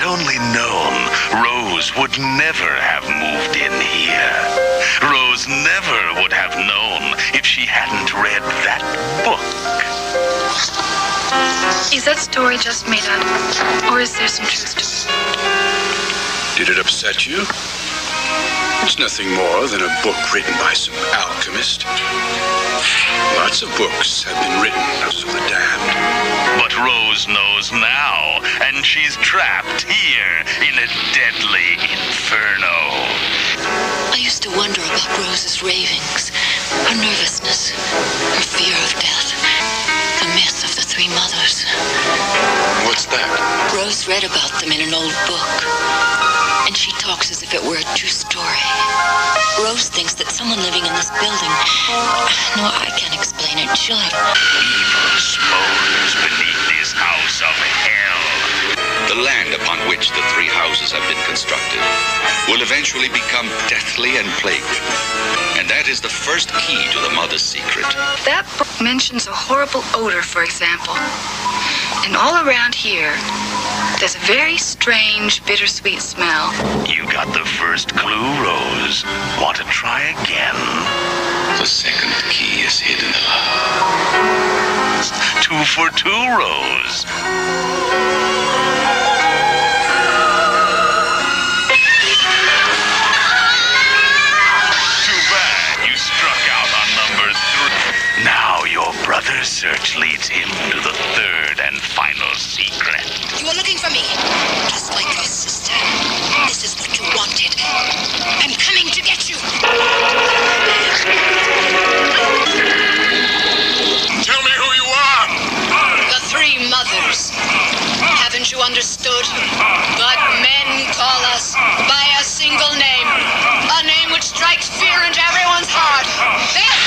Only known, Rose would never have moved in here. Rose never would have known if she hadn't read that book. Is that story just made up, or is there some truth to it? Did it upset you? It's nothing more than a book written by some alchemist. Lots of books have been written for the damned. But Rose knows now, and she's trapped here in a deadly inferno. I used to wonder about Rose's ravings, her nervousness, her fear of death, the myth of the three mothers. What's that? Rose read about them in an old book, and she talks as if it were a true story. Rose thinks that someone living in this building... No, I can't explain it. She'll have... Evil smolders beneath this house of hell. The land upon which the three houses have been constructed will eventually become deathly and plagued. And that is the first key to the mother's secret. That book mentions a horrible odor, for example. And all around here, there's a very strange, bittersweet smell. You got the first clue, Rose. Want to try again? The second key is hidden. 2 for 2, Rose. Too bad you struck out on number 3. Now your brother's search leads him to the third and final secret. You were looking for me, just like your sister. This is what you wanted. I'm coming to get you. Tell me who you are! The three mothers. Haven't you understood? But men call us by a single name. A name which strikes fear into everyone's heart. Death!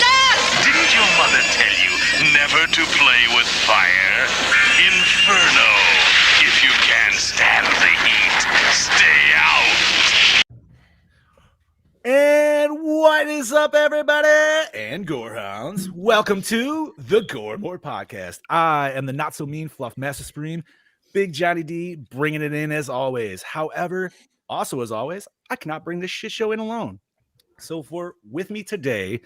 Death! Didn't your mother tell you never to play with fire? Inferno. If you can't stand the heat, stay out. And what is up, everybody? And Gorehounds. Welcome to the Gore More Podcast. I am the not so mean fluff master supreme, Big Johnny D, bringing it in as always. However, also as always, I cannot bring this shit show in alone. So with me today,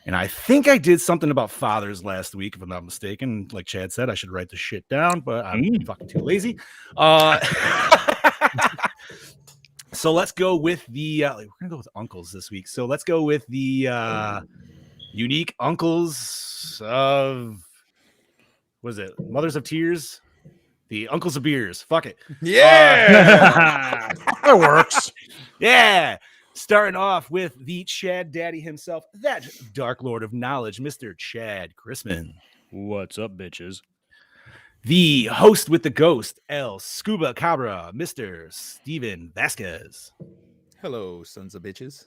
and I think I did something about fathers last week, if I'm not mistaken. Like Chad said, I should write this shit down, but I'm fucking too lazy. So let's go with the we're gonna go with uncles this week. So let's go with the unique uncles of what is it? Mothers of Tears, the uncles of beers. Fuck it. Yeah, that works. Yeah. Starting off with the Chad Daddy himself, that Dark Lord of Knowledge, Mr. Chad Chrisman. What's up, bitches? The host with the ghost, El Scuba Cabra, Mr. Steven Vasquez. Hello, sons of bitches.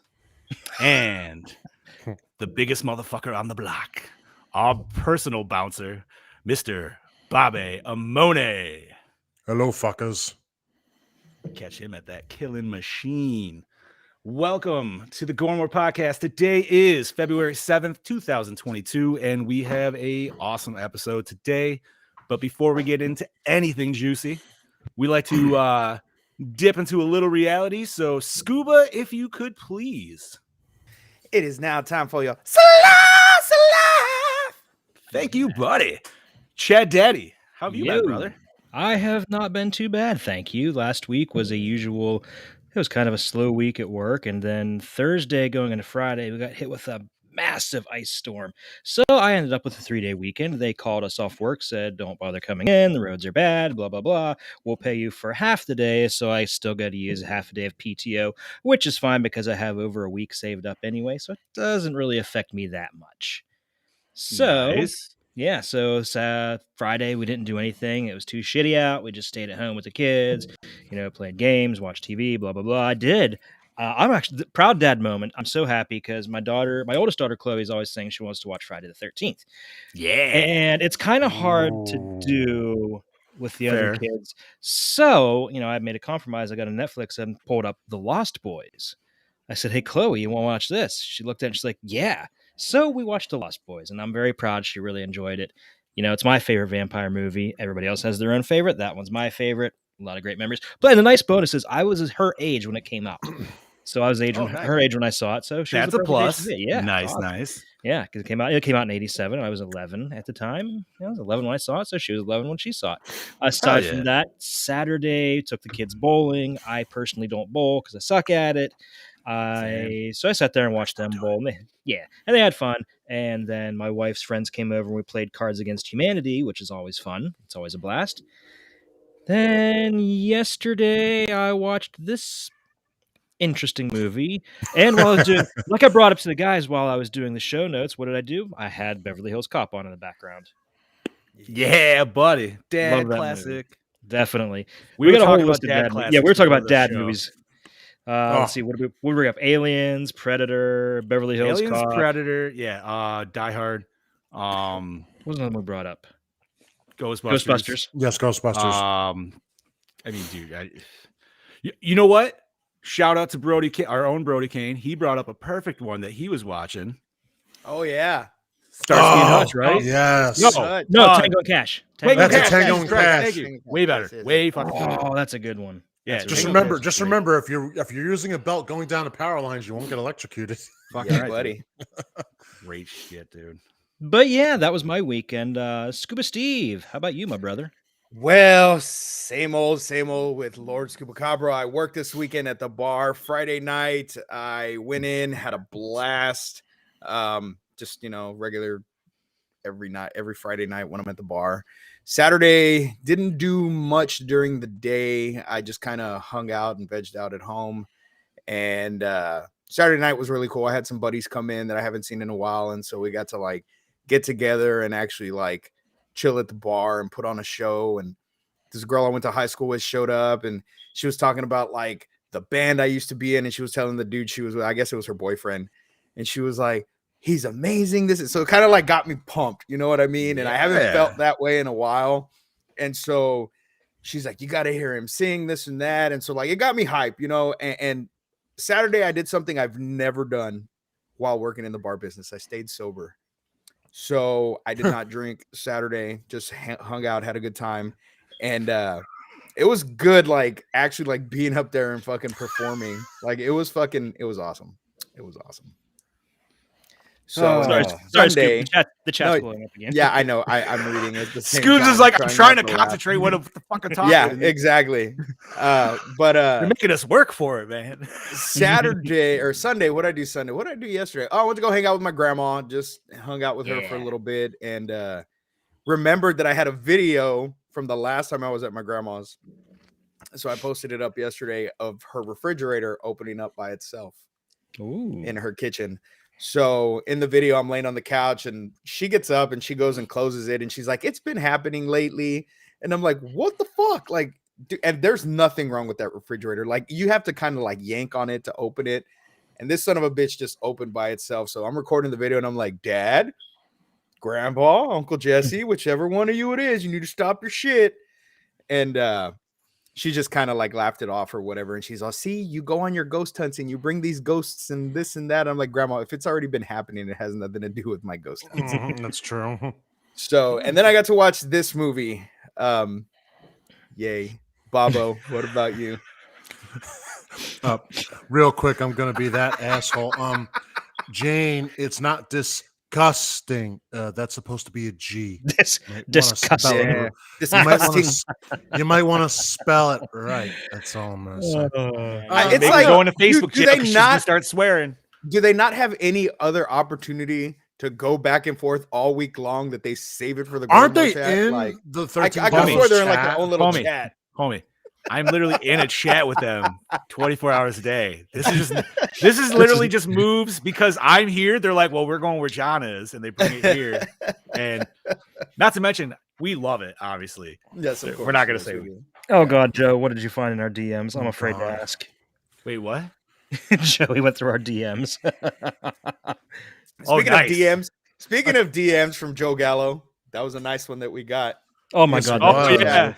And the biggest motherfucker on the block, our personal bouncer, Mr. Bobby Amone. Hello, fuckers. Catch him at that killing machine. Welcome to the Gore More Podcast. Today is February 7th, 2022, and we have a awesome episode today. But before we get into anything juicy, we like to dip into a little reality. So, Scuba, if you could please. It is now time for your Slice of Life. Thank you, buddy. Chad Daddy, how have you been, brother? I have not been too bad, thank you. Last week was it was kind of a slow week at work, and then Thursday going into Friday, we got hit with a massive ice storm. So I ended up with a 3-day weekend. They called us off work, said, don't bother coming in. The roads are bad, blah, blah, blah. We'll pay you for half the day. So I still got to use half a day of PTO, which is fine because I have over a week saved up anyway. So it doesn't really affect me that much. So, Nice. yeah. So Friday, we didn't do anything. It was too shitty out. We just stayed at home with the kids, played games, watched TV, blah, blah, blah. I did I'm actually proud dad moment. I'm so happy because my oldest daughter Chloe is always saying she wants to watch Friday the 13th. Yeah. And it's kind of hard to do with the other Fair. kids. So, I made a compromise. I got a Netflix and pulled up The Lost Boys. I said, "Hey, Chloe, you want to watch this?" She looked at it and she's like, "Yeah." So we watched The Lost Boys, and I'm very proud she really enjoyed it. It's my favorite vampire movie. Everybody else has their own favorite. That one's my favorite. A lot of great memories. But the nice bonus is I was her age when it came out. So I was her age when I saw it. So she That's was a plus. Yeah. Nice, awesome. nice. Yeah, because it came out in 87. I was 11 at the time. I was 11 when I saw it, so she was 11 when she saw it. Aside from that, Saturday, took the kids bowling. I personally don't bowl because I suck at it. So I sat there and watched them bowl. And they had fun. And then my wife's friends came over and we played Cards Against Humanity, which is always fun. It's always a blast. Then yesterday, I watched this interesting movie. And while I was doing, like I brought up to the guys while I was doing the show notes, what did I do? I had Beverly Hills Cop on in the background. Yeah, buddy. Dad Love that classic. movie. Definitely. We got a whole talking list about of dad dad movies. classics Yeah, we were talking before about the dad show. movies. Let's see. What do we bring up? Aliens, Predator, Beverly Hills Aliens, Cop. Predator. Yeah. Die Hard. What was another one we brought up? Ghostbusters. Yes, Ghostbusters. I mean, dude, you know what? Shout out to Brody, our own Brody Kane. He brought up a perfect one that he was watching. Oh yeah. Starsky and Hutch, right? Yes. No, Tango and Cash. That's a Tango and Cash. Thank you. Way better. Way fucking better. Oh, that's a good one. Yeah. Just remember, if you're using a belt going down the power lines, you won't get electrocuted. Fucking right, buddy. Great shit, dude. But yeah, that was my weekend. Scuba Steve, how about you, my brother? Well, same old with Lord Scuba Cabra. I worked this weekend at the bar. Friday night, I went in, had a blast. Just regular every Friday night when I'm at the bar. Saturday, didn't do much during the day. I just kind of hung out and vegged out at home. And Saturday night was really cool. I had some buddies come in that I haven't seen in a while, and so we got to get together and actually chill at the bar and put on a show. And this girl I went to high school with showed up, and she was talking about the band I used to be in, and she was telling the dude she was with, I guess it was her boyfriend, and she was like, "He's amazing." So it kind of got me pumped, you know what I mean? And I haven't felt that way in a while. And so she's like, "You got to hear him sing this and that." And so it got me hype, and Saturday I did something I've never done while working in the bar business. I stayed sober. So I did not drink Saturday, just hung out, had a good time. And it was good, actually being up there and fucking performing. It was awesome. It was awesome. So Sunday, the chat's blowing up again. Yeah, I know. I'm reading it. Scoots is I'm trying to concentrate what the fuck I'm talking. Yeah, exactly. But you're making us work for it, man. Saturday or Sunday, what did I do Sunday? What did I do yesterday? Oh, I went to go hang out with my grandma. Just hung out with her for a little bit, and remembered that I had a video from the last time I was at my grandma's. So I posted it up yesterday of her refrigerator opening up by itself in her kitchen. So in the video, I'm laying on the couch and she gets up and she goes and closes it. And she's like, "It's been happening lately." And I'm like, "What the fuck?" Dude, and there's nothing wrong with that refrigerator. You have to kind of yank on it to open it. And this son of a bitch just opened by itself. So I'm recording the video and I'm like, "Dad, Grandpa, Uncle Jesse, whichever one of you it is, you need to stop your shit." And she just kind of laughed it off or whatever. And she's all, "See, you go on your ghost hunts and you bring these ghosts and this and that." I'm like, "Grandma, if it's already been happening, it has nothing to do with my ghost hunts." That's true. So, and then I got to watch this movie. Yay. Bobo, what about you? Real quick, I'm going to be that asshole. Jane, it's not disgusting. That's supposed to be a G. Disgusting. You might want to spell it right. That's all I'm going to say. It's going to Facebook. Do they not start swearing? Do they not have any other opportunity to go back and forth all week long that they save it for the? Aren't they chat? in the 13? I can swear they're in their own little chat. Homie, I'm literally in a chat with them 24 hours a day. This is literally just moves because I'm here. They're like, "Well, we're going where John is," and they bring it here. And not to mention, we love it. Obviously, yes, of course. We're not going to say. Oh God, Joe, what did you find in our DMs? I'm afraid to ask. Wait, what? Joey went through our DMs. Speaking nice. of DMs, speaking of DMs from Joe Gallo, that was a nice one that we got. Oh my Yes, God. it that Oh was was. yeah.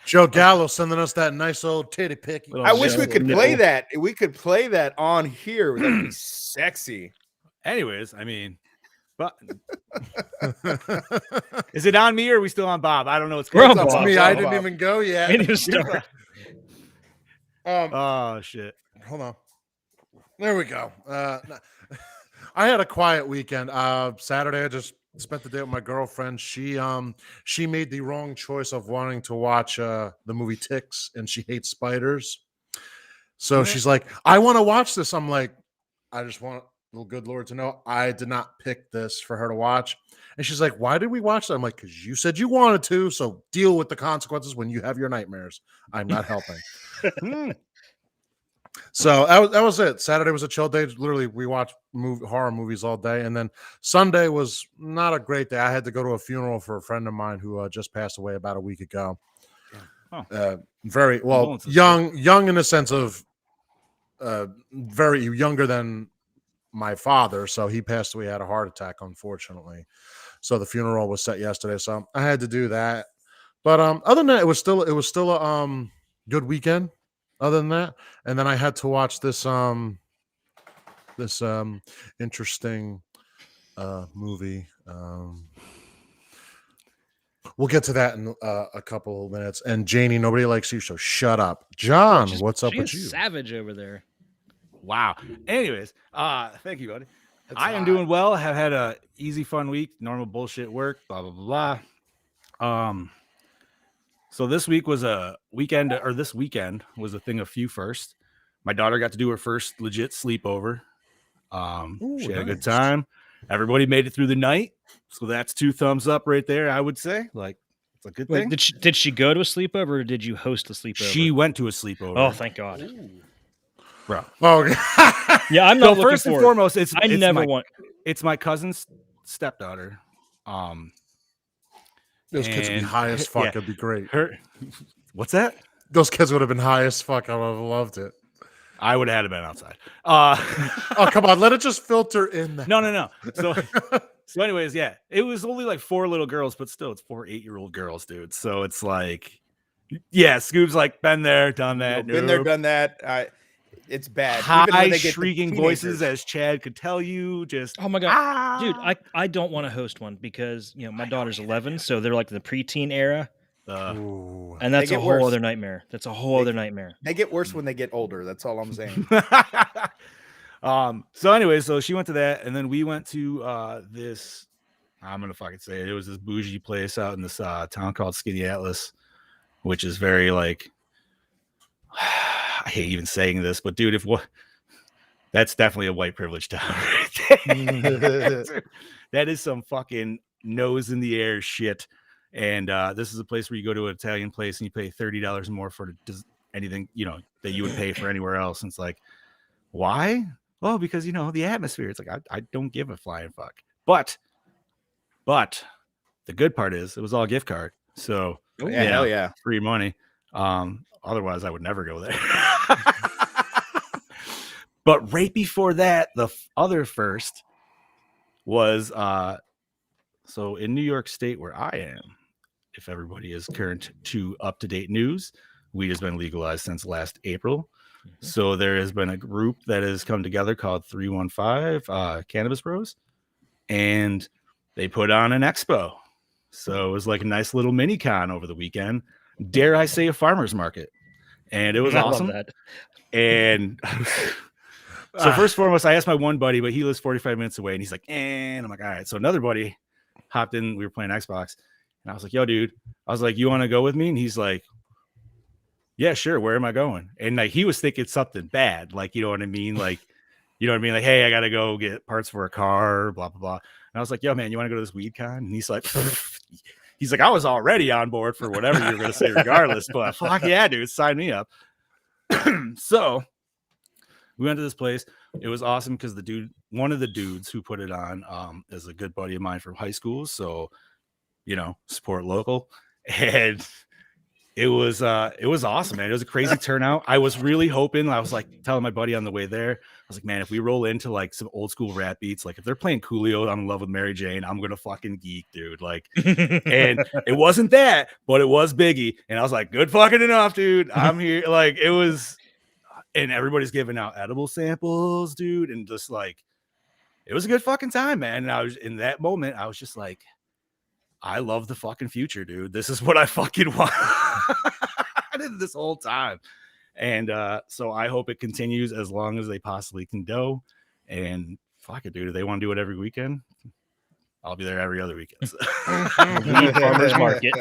Joe Gallo sending us that nice old titty pic. Little I wish we nipple. could play that. We could play that on here. That would be sexy. Anyways, I mean, but is it on me or are we still on Bob? I don't know what's We're going on That's Bob. me. Bob, I didn't Bob. even go yet. We need to start. Oh shit. Hold on. There we go. I had a quiet weekend. Saturday, I just spent the day with my girlfriend. She made the wrong choice of wanting to watch the movie Ticks, and she hates spiders. So she's like, I want to watch this. I'm like, I just want the good Lord to know I did not pick this for her to watch. And she's like, why did we watch that? I'm like, because you said you wanted to. So deal with the consequences when you have your nightmares. I'm not helping. So that was it. Saturday was a chill day. Literally, we watched horror movies all day. And then Sunday was not a great day. I had to go to a funeral for a friend of mine who just passed away about a week ago. Very well, young in the sense of very younger than my father. So he passed away, had a heart attack, unfortunately. So the funeral was set yesterday. So I had to do that. But other than that, it was still a good weekend. Other than that, and then I had to watch this interesting movie. We'll get to that in a couple of minutes. And Janie, nobody likes you, so shut up. John, what's up with you? Savage over there. Wow. Anyways, thank you, buddy. I am doing well. Have had a easy, fun week. Normal bullshit work. Blah blah blah. So this week was a weekend, or this weekend was a thing of few first. My daughter got to do her first legit sleepover. She had a good time. Everybody made it through the night. So that's 2 thumbs up right there, I would say. Like, it's a good thing. Did she go to a sleepover or did you host a sleepover? She went to a sleepover. Oh, thank God. Bro. Oh, yeah, I'm not so first and foremost, it's my cousin's stepdaughter. Those kids would be high as fuck. It'd be great. What's that? Those kids would have been high as fuck. I would have loved it. I would have had been outside. Oh, come on. Let it just filter in there. No. So anyways, yeah, it was only like 4 little girls, but still, it's 4 8-year-old girls, dude. So it's like, yeah, Scoob's like, been there, done that. Been there, done that. It's bad. High shrieking voices, as Chad could tell you. Just oh my God, dude, I don't want to host one because my daughter's 11, so they're like the preteen era, and that's a whole other nightmare. That's a whole other nightmare. They get worse when they get older. That's all I'm saying. So anyway, so she went to that, and then we went to this. I'm gonna fucking say it. It was this bougie place out in this town called Skinny Atlas, which is very like. I hate even saying this, but dude, that's definitely a white privilege town. Right? That is some fucking nose in the air shit. And this is a place where you go to an Italian place and you pay $30 more for anything that you would pay for anywhere else. And it's like, why? Well, because the atmosphere. It's like I don't give a flying fuck. But the good part is it was all gift card. So hell yeah, free money. Otherwise, I would never go there. But right before that, the other first was so in New York State, where I am, if everybody is current to up-to-date news, weed has been legalized since last April. Mm-hmm. So there has been a group that has come together called 315 Cannabis Bros, and they put on an expo. So it was like a nice little mini con over the weekend. Dare I say a farmer's market. And it was awesome. Love that. And so first and foremost, I asked my one buddy, but he lives 45 minutes away. And he's like, and I'm like, all right. So another buddy hopped in. We were playing Xbox. And I was like, yo, dude. I was like, you want to go with me? And he's like, yeah, sure. Where am I going? And like, he was thinking something bad. Like, you know what I mean? Like, Like, hey, I got to go get parts for a car, blah, blah, blah. And I was like, yo, man, you want to go to this weed con? And he's like, I was already on board for whatever you were going to say regardless, but fuck yeah, dude, sign me up. So we went to this place. It was awesome because one of the dudes who put it on is a good buddy of mine from high school. So, support local. And it was awesome, man. It was a crazy turnout. I was really hoping. I was like telling my buddy on the way there, I was like, man, if we roll into like some old school rap beats, like if they're playing Coolio, I'm in love with Mary Jane, I'm gonna fucking geek, dude. Like, and it wasn't that, but it was Biggie, and I was like, good fucking enough, dude. I'm here. Like, it was, and everybody's giving out edible samples, dude, and just like, it was a good fucking time, man. And I was in that moment, I was just like, I love the fucking future, dude. This is what I fucking want this whole time. And so I hope it continues as long as they possibly can go. And fuck it, dude. If they want to do it every weekend, I'll be there every other weekend. Farmers market.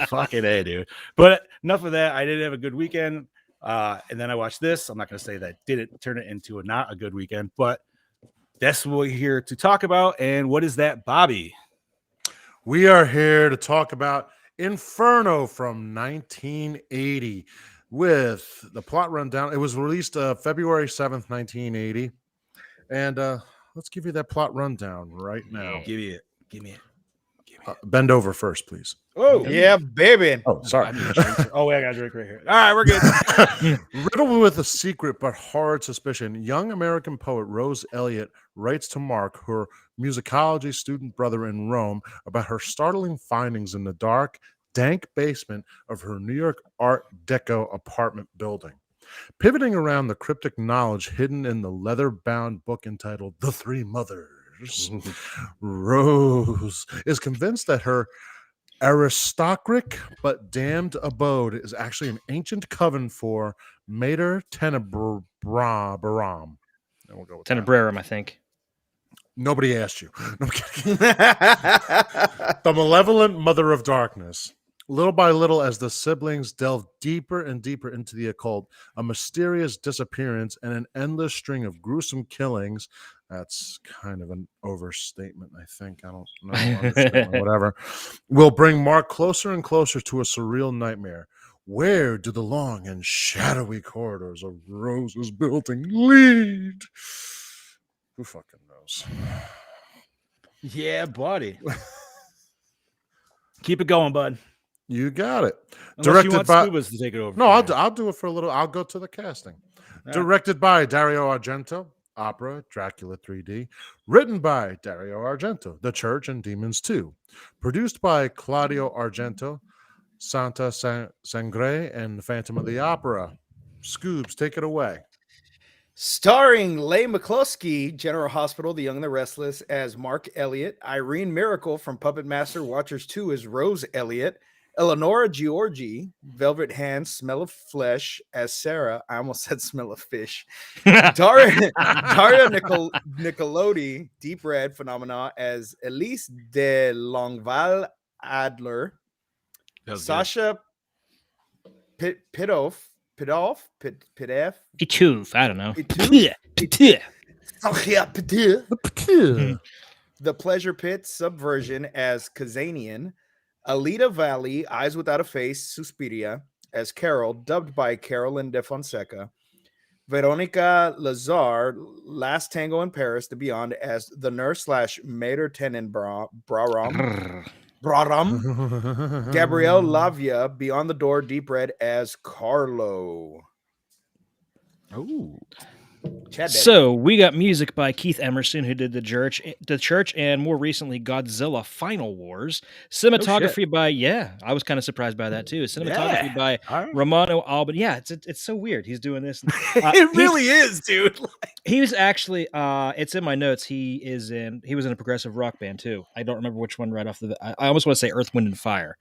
Fucking A, dude. But enough of that. I did have a good weekend. And then I watched this. I'm not going to say that didn't turn it into not a good weekend, but that's what we're here to talk about. And what is that, Bobby? We are here to talk about Inferno from 1980 with the plot rundown. It was released February 7th, 1980. And let's give you that plot rundown right now. Give me it. Bend over first, please. Oh, yeah, baby. Oh, sorry. Oh, wait, I got a drink right here. All right, we're good. Riddled with a secret but horrid suspicion, young American poet Rose Elliott writes to Mark, her musicology student brother in Rome, about her startling findings in the dark, dank basement of her New York Art Deco apartment building. Pivoting around the cryptic knowledge hidden in the leather-bound book entitled The Three Mothers, Rose is convinced that her aristocratic but damned abode is actually an ancient coven for Mater Tenebrarum. We'll go with Tenebrarum, I think. Nobody asked you. No, I'm kidding. The malevolent mother of darkness. Little by little, as the siblings delve deeper and deeper into the occult, a mysterious disappearance and an endless string of gruesome killings. That's kind of an overstatement, I think. I don't know. Whatever. Will bring Mark closer and closer to a surreal nightmare. Where do the long and shadowy corridors of Rose's building lead? Who fucking knows? Yeah, buddy. Keep it going, bud. You got it. Unless you want Scubas to take it over. No, I'll do it for a little. I'll go to the casting. All Directed by Dario Argento. Opera, Dracula 3D. Written by Dario Argento. The Church and Demons 2. Produced by Claudio Argento. Santa Sangre and Phantom of the Opera. Scoobs, take it away. Starring Leigh Mccloskey, General Hospital, The Young and the Restless, as Mark Elliott. Irene Miracle from Puppet Master Watchers 2 as Rose Elliott. Eleonora Giorgi, Velvet Hands, Smell of Flesh as Sarah. I almost said Smell of Fish. Daria Nicolodi, Deep Red Phenomena as Elise de Longueval Adler. Sasha Pitoff. Pitoof, I don't know. The Pleasure Pit Subversion as Kazanian. Alita Valley, Eyes Without a Face, Suspiria as Carol, dubbed by Carolyn de Fonseca. Veronica Lazar, Last Tango in Paris, The Beyond as the nurse / Mater Tenebrarum. Gabrielle Lavia, Beyond the Door, Deep Red as Carlo. Oh. So we got music by Keith Emerson, who did the Church, and more recently Godzilla Final Wars. Cinematography by I was kind of surprised by that too. Cinematography by Romano Albani. Yeah, it's so weird. He's doing this. It really is, dude. He was actually it's in my notes. He was in a progressive rock band too. I don't remember which one right off the. I almost want to say Earth, Wind, and Fire.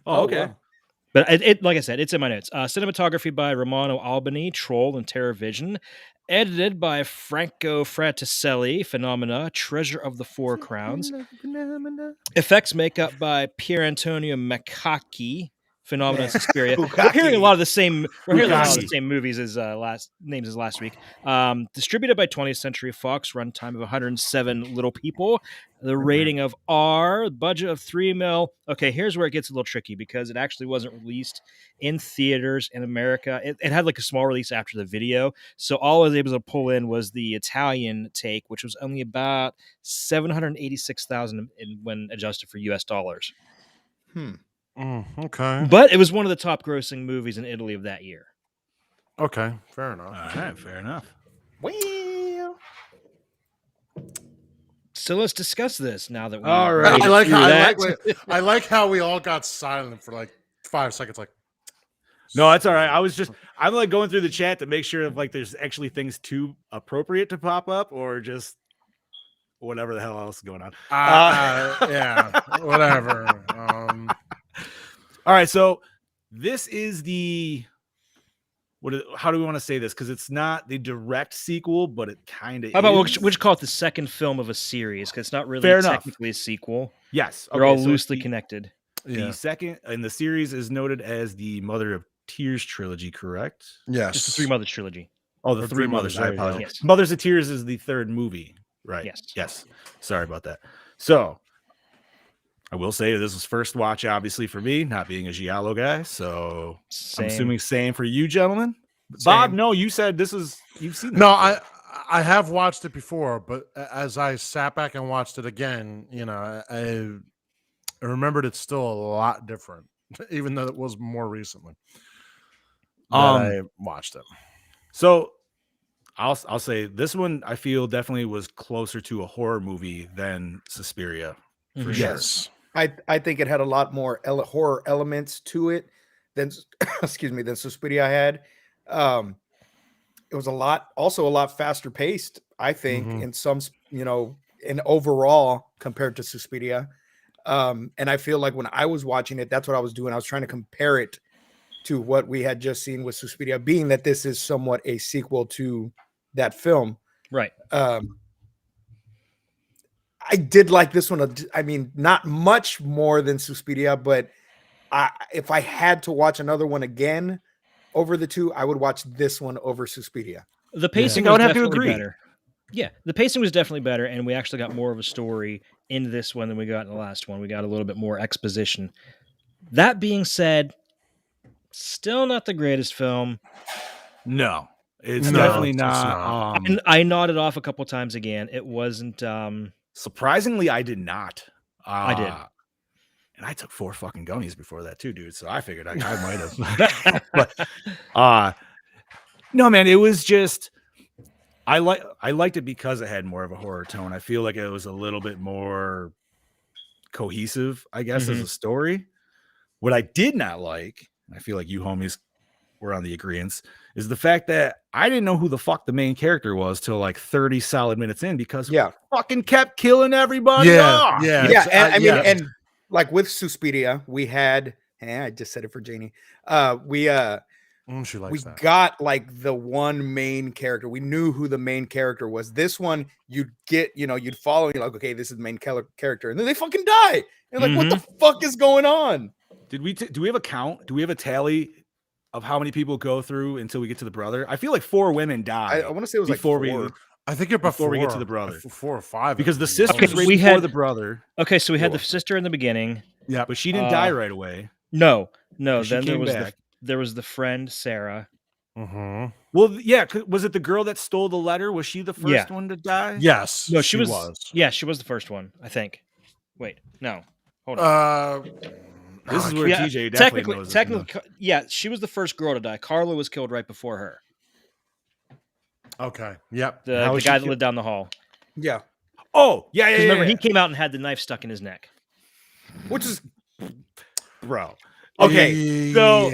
Oh, okay. Wow. But it, like I said, it's in my notes. Cinematography by Romano Albani, Troll and Terror Vision. Edited by Franco Fraticelli, Phenomena, Treasure of the Four Crowns. Effects makeup by Pier Antonio Mccloskey, Phenomena, Suspiria. We're hearing a lot of the same. We're hearing a lot of the same movies as names as last week. Distributed by 20th Century Fox. Runtime of 107 little people. The rating of R. Budget of $3 million. Okay, here's where it gets a little tricky because it actually wasn't released in theaters in America. It had like a small release after the video, so all I was able to pull in was the Italian take, which was only about $786,000 when adjusted for US dollars. Okay. But it was one of the top grossing movies in Italy of that year. Okay. Fair enough. All right, fair enough. Well, So let's discuss this now that we All right. made it I like through how that. I like how we all got silent for like 5 seconds. Like, No, that's all right. I'm like going through the chat to make sure if like there's actually things too appropriate to pop up or just whatever the hell else is going on. yeah, whatever. All right, so this is the how do we want to say this? Because it's not the direct sequel, but it kind of. How about we'll just call it the second film of a series because it's not really Fair enough. technically a sequel. Yes, They're all so loosely connected. The second in the series is noted as the Mother of Tears trilogy, correct? Yes. Just the Three Mothers trilogy. Oh, the Or Three Three Mothers. Mothers, I there you go. apologize. Yes. Mothers of Tears is the third movie, right? Yes. Yes. Sorry about that. So I will say this was first watch, obviously, for me, not being a Giallo guy. So I'm assuming same for you, gentlemen. Bob, no, you said you've seen this. No, before. I have watched it before, but as I sat back and watched it again, I remembered it's still a lot different, even though it was more recently that I watched it. So I'll say this one I feel definitely was closer to a horror movie than Suspiria for sure. Yes. I think it had a lot more horror elements to it than than Suspiria had. It was a lot faster paced, I think, in some, in overall compared to Suspiria. And I feel like when I was watching it, that's what I was doing. I was trying to compare it to what we had just seen with Suspiria, being that this is somewhat a sequel to that film. Right. I did like this one. I mean, not much more than Suspiria, but if I had to watch another one again over the two, I would watch this one over Suspiria. The pacing was definitely better. Yeah, the pacing was definitely better, and we actually got more of a story in this one than we got in the last one. We got a little bit more exposition. That being said, still not the greatest film. No, it's definitely not. I nodded off a couple times again. It wasn't. Surprisingly, I did not. I did. And I took 4 fucking gummies before that too, dude. So I figured I might have. But no, man, it was just I liked it because it had more of a horror tone. I feel like it was a little bit more cohesive, I guess, as a story. What I did not like, I feel like you homies were on the agreeance, is the fact that I didn't know who the fuck the main character was till like 30 solid minutes in because we fucking kept killing everybody. Yeah. And I mean, and like with Suspiria, we had, I just said it for Janie. We got like the one main character. We knew who the main character was. This one, you'd get, you'd follow, you're like, okay, this is the main character. And then they fucking die. And like, what the fuck is going on? Did we, do we have a count? Do we have a tally of how many people go through until we get to the brother? I feel like 4 women die. I want to say it was like 4. I think you're before we get to the brother. 4 or 5. Because the sister was right before the brother. Okay, so we had the sister in the beginning. Yeah, but she didn't die right away. No. Then there was the friend, Sarah. Well, yeah, was it the girl that stole the letter? Was she the first one to die? Yes. No, she was. Yeah, she was the first one, I think. Wait, no. Hold on. This is where TJ definitely knows. Technically, yeah, she was the first girl to die. Carla was killed right before her. Okay. Yep. The guy that lived down the hall. Yeah. Oh, yeah. Remember, he came out and had the knife stuck in his neck. Which is, bro. Okay, so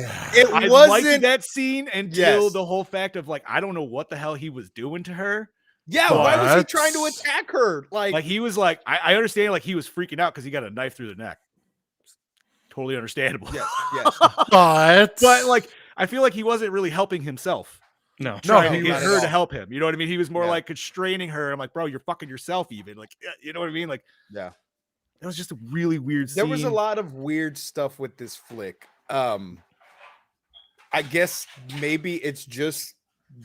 I liked that scene until the whole fact of like, I don't know what the hell he was doing to her. Yeah, why was he trying to attack her? Like he was like, I understand, like he was freaking out because he got a knife through the neck. Totally understandable. Yes. But like, I feel like he wasn't really helping himself. No, trying to get her to help him. You know what I mean? He was more like constraining her. I'm like, bro, you're fucking yourself even. Like, you know what I mean? Like, yeah. It was just a really weird scene. There was a lot of weird stuff with this flick. I guess maybe it's just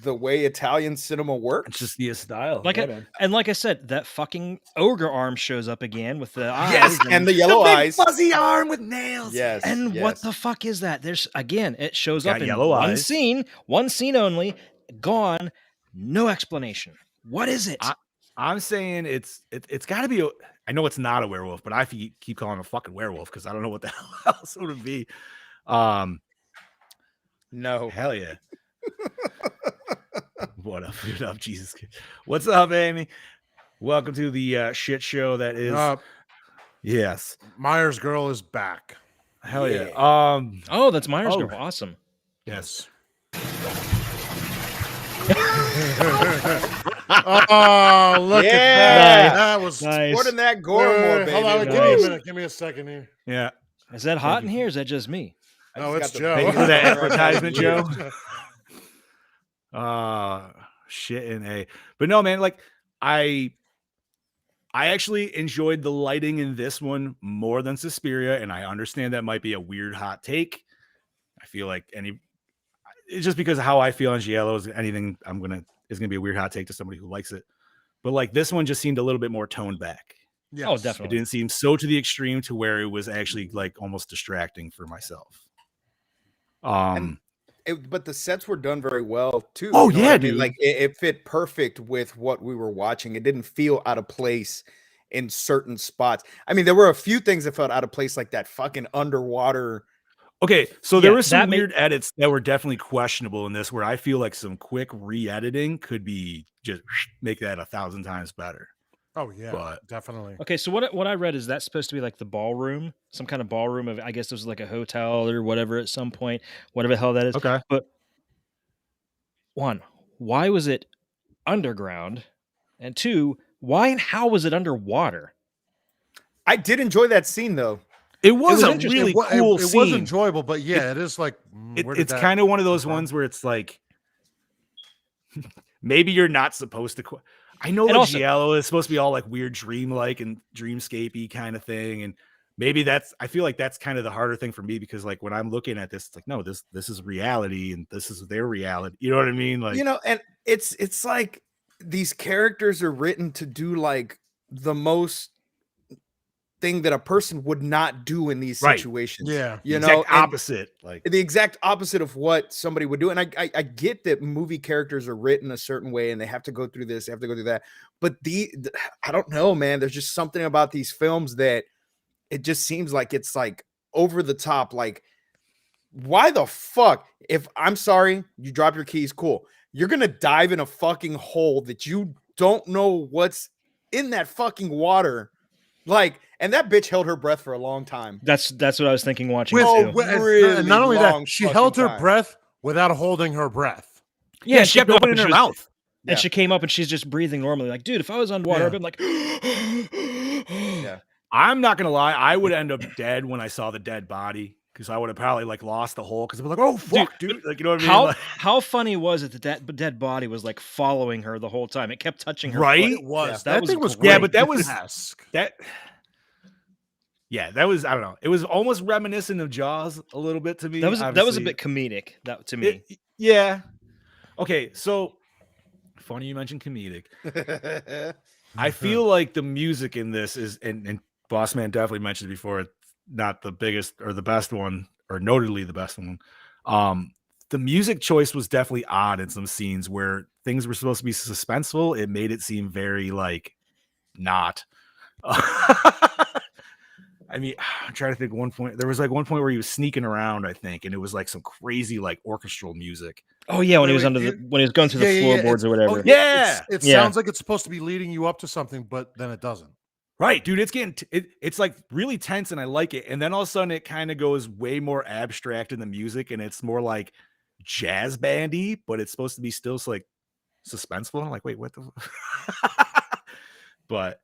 the way Italian cinema works. It's just the style. Like I said, that fucking ogre arm shows up again with the eyes. Yes, and the yellow eyes. Fuzzy arm with nails. Yes. And what the fuck is that? There's it shows Got up in yellow eyes. one scene only, gone, no explanation. What is it? I'm saying it's got to be. I know it's not a werewolf, but I keep calling it a fucking werewolf because I don't know what the hell else it would be. No. Hell yeah. What up, Jesus? What's up, Amy? Welcome to the shit show that is. Yes, Myers Girl is back. Hell yeah. Oh, that's Myers Girl. Awesome. Yes. Oh, look at that. That was nice. More than that Gore more, baby. Hold on, give me a minute. Give me a second here. Yeah. Is that hot in here? Or is that just me? No, it's Joe. Thank you for that advertisement, Joe. Shit in A. But no, man, like I actually enjoyed the lighting in this one more than Suspiria, and I understand that might be a weird hot take. I feel like it's just because of how I feel on Giallo is anything is gonna be a weird hot take to somebody who likes it. But like this one just seemed a little bit more toned back. Yes. Oh, definitely. It didn't seem so to the extreme to where it was actually like almost distracting for myself. But the sets were done very well too. Oh, you know yeah, what I mean? dude. Like it fit perfect with what we were watching. It didn't feel out of place in certain spots. I mean, there were a few things that felt out of place, like that fucking underwater. Okay, so there Yeah, were some that weird edits that were definitely questionable in this, where I feel like some quick re-editing could be just make that 1,000 times better. Oh yeah, But- definitely. Okay, so what I read is that's supposed to be like the ballroom, some kind of ballroom of, I guess it was like a hotel or whatever at some point, whatever the hell that is. Okay. But one, why was it underground? And two, why and how was it underwater? I did enjoy that scene though. It was a interesting. really It cool was scene. enjoyable, but yeah, it is like It's kind of one of those ones where it's like maybe you're not supposed to. I know And the also- Giallo is supposed to be all like weird, dreamlike and dreamscapey kind of thing, and maybe I feel like that's kind of the harder thing for me because like when I'm looking at this, it's like no, this is reality and this is their reality. You know what I mean? Like And it's like these characters are written to do like the most thing that a person would not do in these Right. situations. Yeah. You exact know, and opposite. Like the exact opposite of what somebody would do. And I get that movie characters are written a certain way and they have to go through this, they have to go through that. But I don't know, man. There's just something about these films that it just seems like it's like over the top. Like, why the fuck? If I'm sorry, you drop your keys, cool. You're gonna dive in a fucking hole that you don't know what's in that fucking water. Like, and that bitch held her breath for a long time. That's what I was thinking watching With, too. and not only long that, she fucking held her time. breath without holding her breath. yeah, she kept came up opening and her she was- mouth. Yeah. And she came up and she's just breathing normally. Like, dude, if I was underwater, Yeah. I'd been like, Yeah. I'm not gonna lie, I would end up dead when I saw the dead body because I would have probably like lost the hole because I'd be like, oh fuck, dude. Like you know what I mean? How Like, how funny was it that dead body was like following her the whole time? It kept touching her. Right? foot. It was. Yeah, That was thing was great. Yeah, but that was- grotesque. that was I don't know. It was almost reminiscent of Jaws a little bit to me. That was a obviously. bit comedic. That to me. Yeah. Okay, so funny you mentioned comedic. I feel like the music in this is, and Boss Man definitely mentioned it before, it's not the biggest or the best one, or notably the best one. The music choice was definitely odd in some scenes where things were supposed to be suspenseful. It made it seem very like not. I mean, I'm trying to think one point. There was like one point where he was sneaking around, I think, and it was like some crazy like orchestral music. Oh yeah, when he was Wait, under when he was going through the floorboards or whatever. Yeah. It Yeah. sounds like it's supposed to be leading you up to something, but then it doesn't. Right, dude, it's getting it's like really tense and I like it. And then all of a sudden it kind of goes way more abstract in the music and it's more like jazz bandy, but it's supposed to be still like suspenseful. I'm like, wait, what the But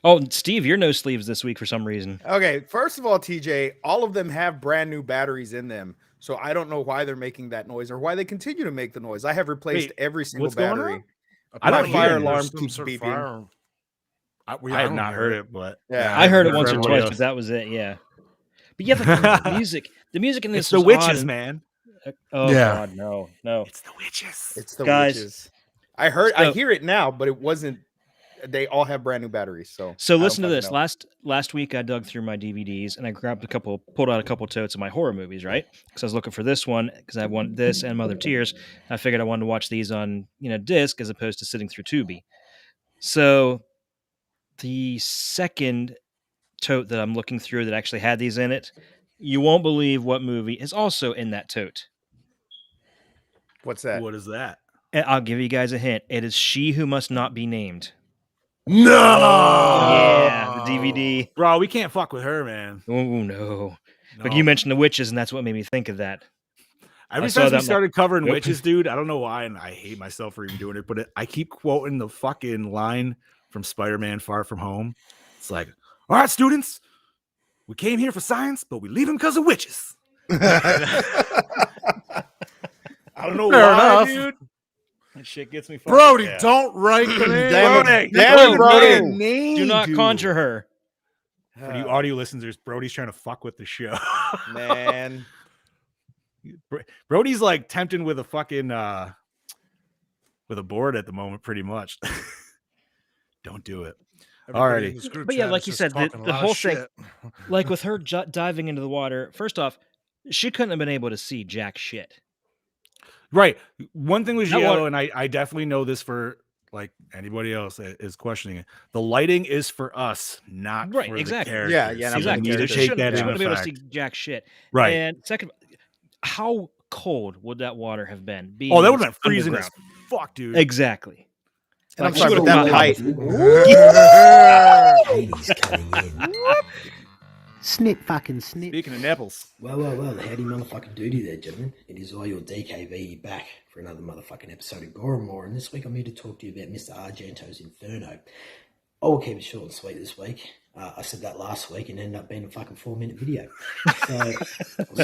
Oh, Steve, you're no sleeves this week for some reason. Okay, first of all, TJ, all of them have brand new batteries in them. So I don't know why they're making that noise or why they continue to make the noise. I have replaced Wait, every single what's going battery. on? I don't Apparently, fire there's alarm some keeps sort of beeping. fire- I have don't not hear heard it, but Yeah, I heard it for once or everybody twice, else. but that was it. Yeah. But yeah, the music in this It's the was witches, odd and- man. Oh Yeah. God, no. It's the witches. It's the Guys, witches. I so- hear it now, but it wasn't. They all have brand new batteries. So So I don't listen to fucking this. know. Last week I dug through my DVDs and I pulled out a couple totes of my horror movies, right? Because I was looking for this one because I want this and Mother Tears. I figured I wanted to watch these on disc as opposed to sitting through Tubi. So the second tote that I'm looking through that actually had these in it, you won't believe what movie is also in that tote. What's that? What is that? And I'll give you guys a hint. It is She Who Must Not Be Named. No. Yeah, the DVD. Bro, we can't fuck with her, man. Oh no. But you mentioned the witches, and that's what made me think of that. Every time we started covering witches, dude, I don't know why, and I hate myself for even doing it, but I keep quoting the fucking line from Spider-Man Far From Home. It's like, all right, students, we came here for science, but we leaving because of witches. I don't know why, dude. That shit gets me fucking Brody, don't write the name. Damn it, Brody. Do not conjure her. For you audio listeners, Brody's trying to fuck with the show. Man. Brody's like tempting with a fucking with a board at the moment, pretty much. Don't do it. Alrighty. But yeah, like you said, the whole thing, like with her diving into the water, first off, she couldn't have been able to see jack shit. Right. One thing was yellow, and I definitely know this for like anybody else is questioning it. The lighting is for us, not for the characters. Yeah, exactly. You need to take that she in wouldn't be able to effect. see jack shit. Right. And second, how cold would that water have been? Oh, that would have been freezing as fuck, dude. Exactly. And I'm sorry, but that light. Ladies coming in. Snip fucking snip. Speaking of nipples. Well, howdy motherfucking duty there, gentlemen. It is I, your DKV, back for another motherfucking episode of Gore, and this week I'm here to talk to you about Mr. Argento's Inferno. I will keep it short and sweet this week. I said that last week and ended up being a fucking 4-minute video. So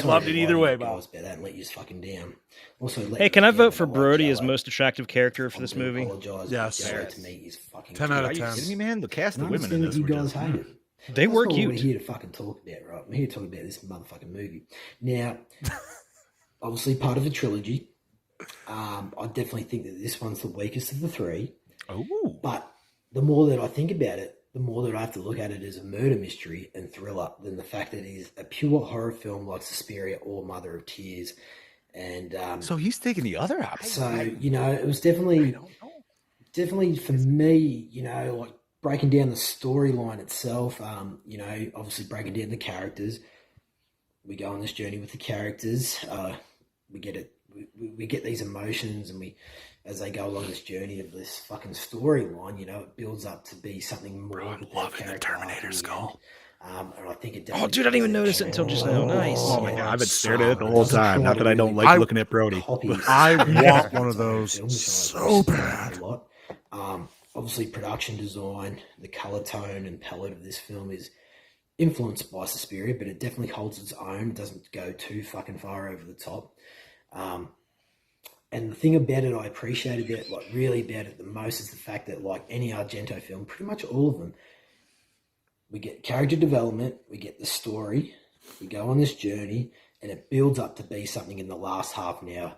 loved it either way, Bob. I was about that and let you fucking down. Also, hey, can I vote for Brody as most attractive character for this movie? Yes. To me is fucking 10 out of 10. Are you kidding me, man? The cast of I women in understand this if you were guys just... hate it. They were cute. We're here to fucking talk about, right? I'm here to talk about this motherfucking movie. Now, obviously part of a trilogy. I definitely think that this one's the weakest of the three. Oh. But the more that I think about it, the more that I have to look at it as a murder mystery and thriller than the fact that it is a pure horror film like Suspiria or Mother of Tears. And so he's taking the other option. So, it was definitely for me, like breaking down the storyline itself, obviously breaking down the characters. We go on this journey with the characters. We get it. We get these emotions, and as they go along this journey of this fucking storyline, it builds up to be something more. Bro, I'm loving the Terminator skull. And I think it. Oh, dude, I didn't even notice it until just now. Nice. Oh my god, I've been staring at it the whole time. Not that I don't like looking at Brody. I want one of those so bad. Obviously, production design, the color tone and palette of this film is influenced by Suspiria, but it definitely holds its own. It doesn't go too fucking far over the top. And the thing about it, I appreciated that, like really about it the most, is the fact that, like any Argento film, pretty much all of them, we get character development, we get the story, we go on this journey, and it builds up to be something in the last half an hour.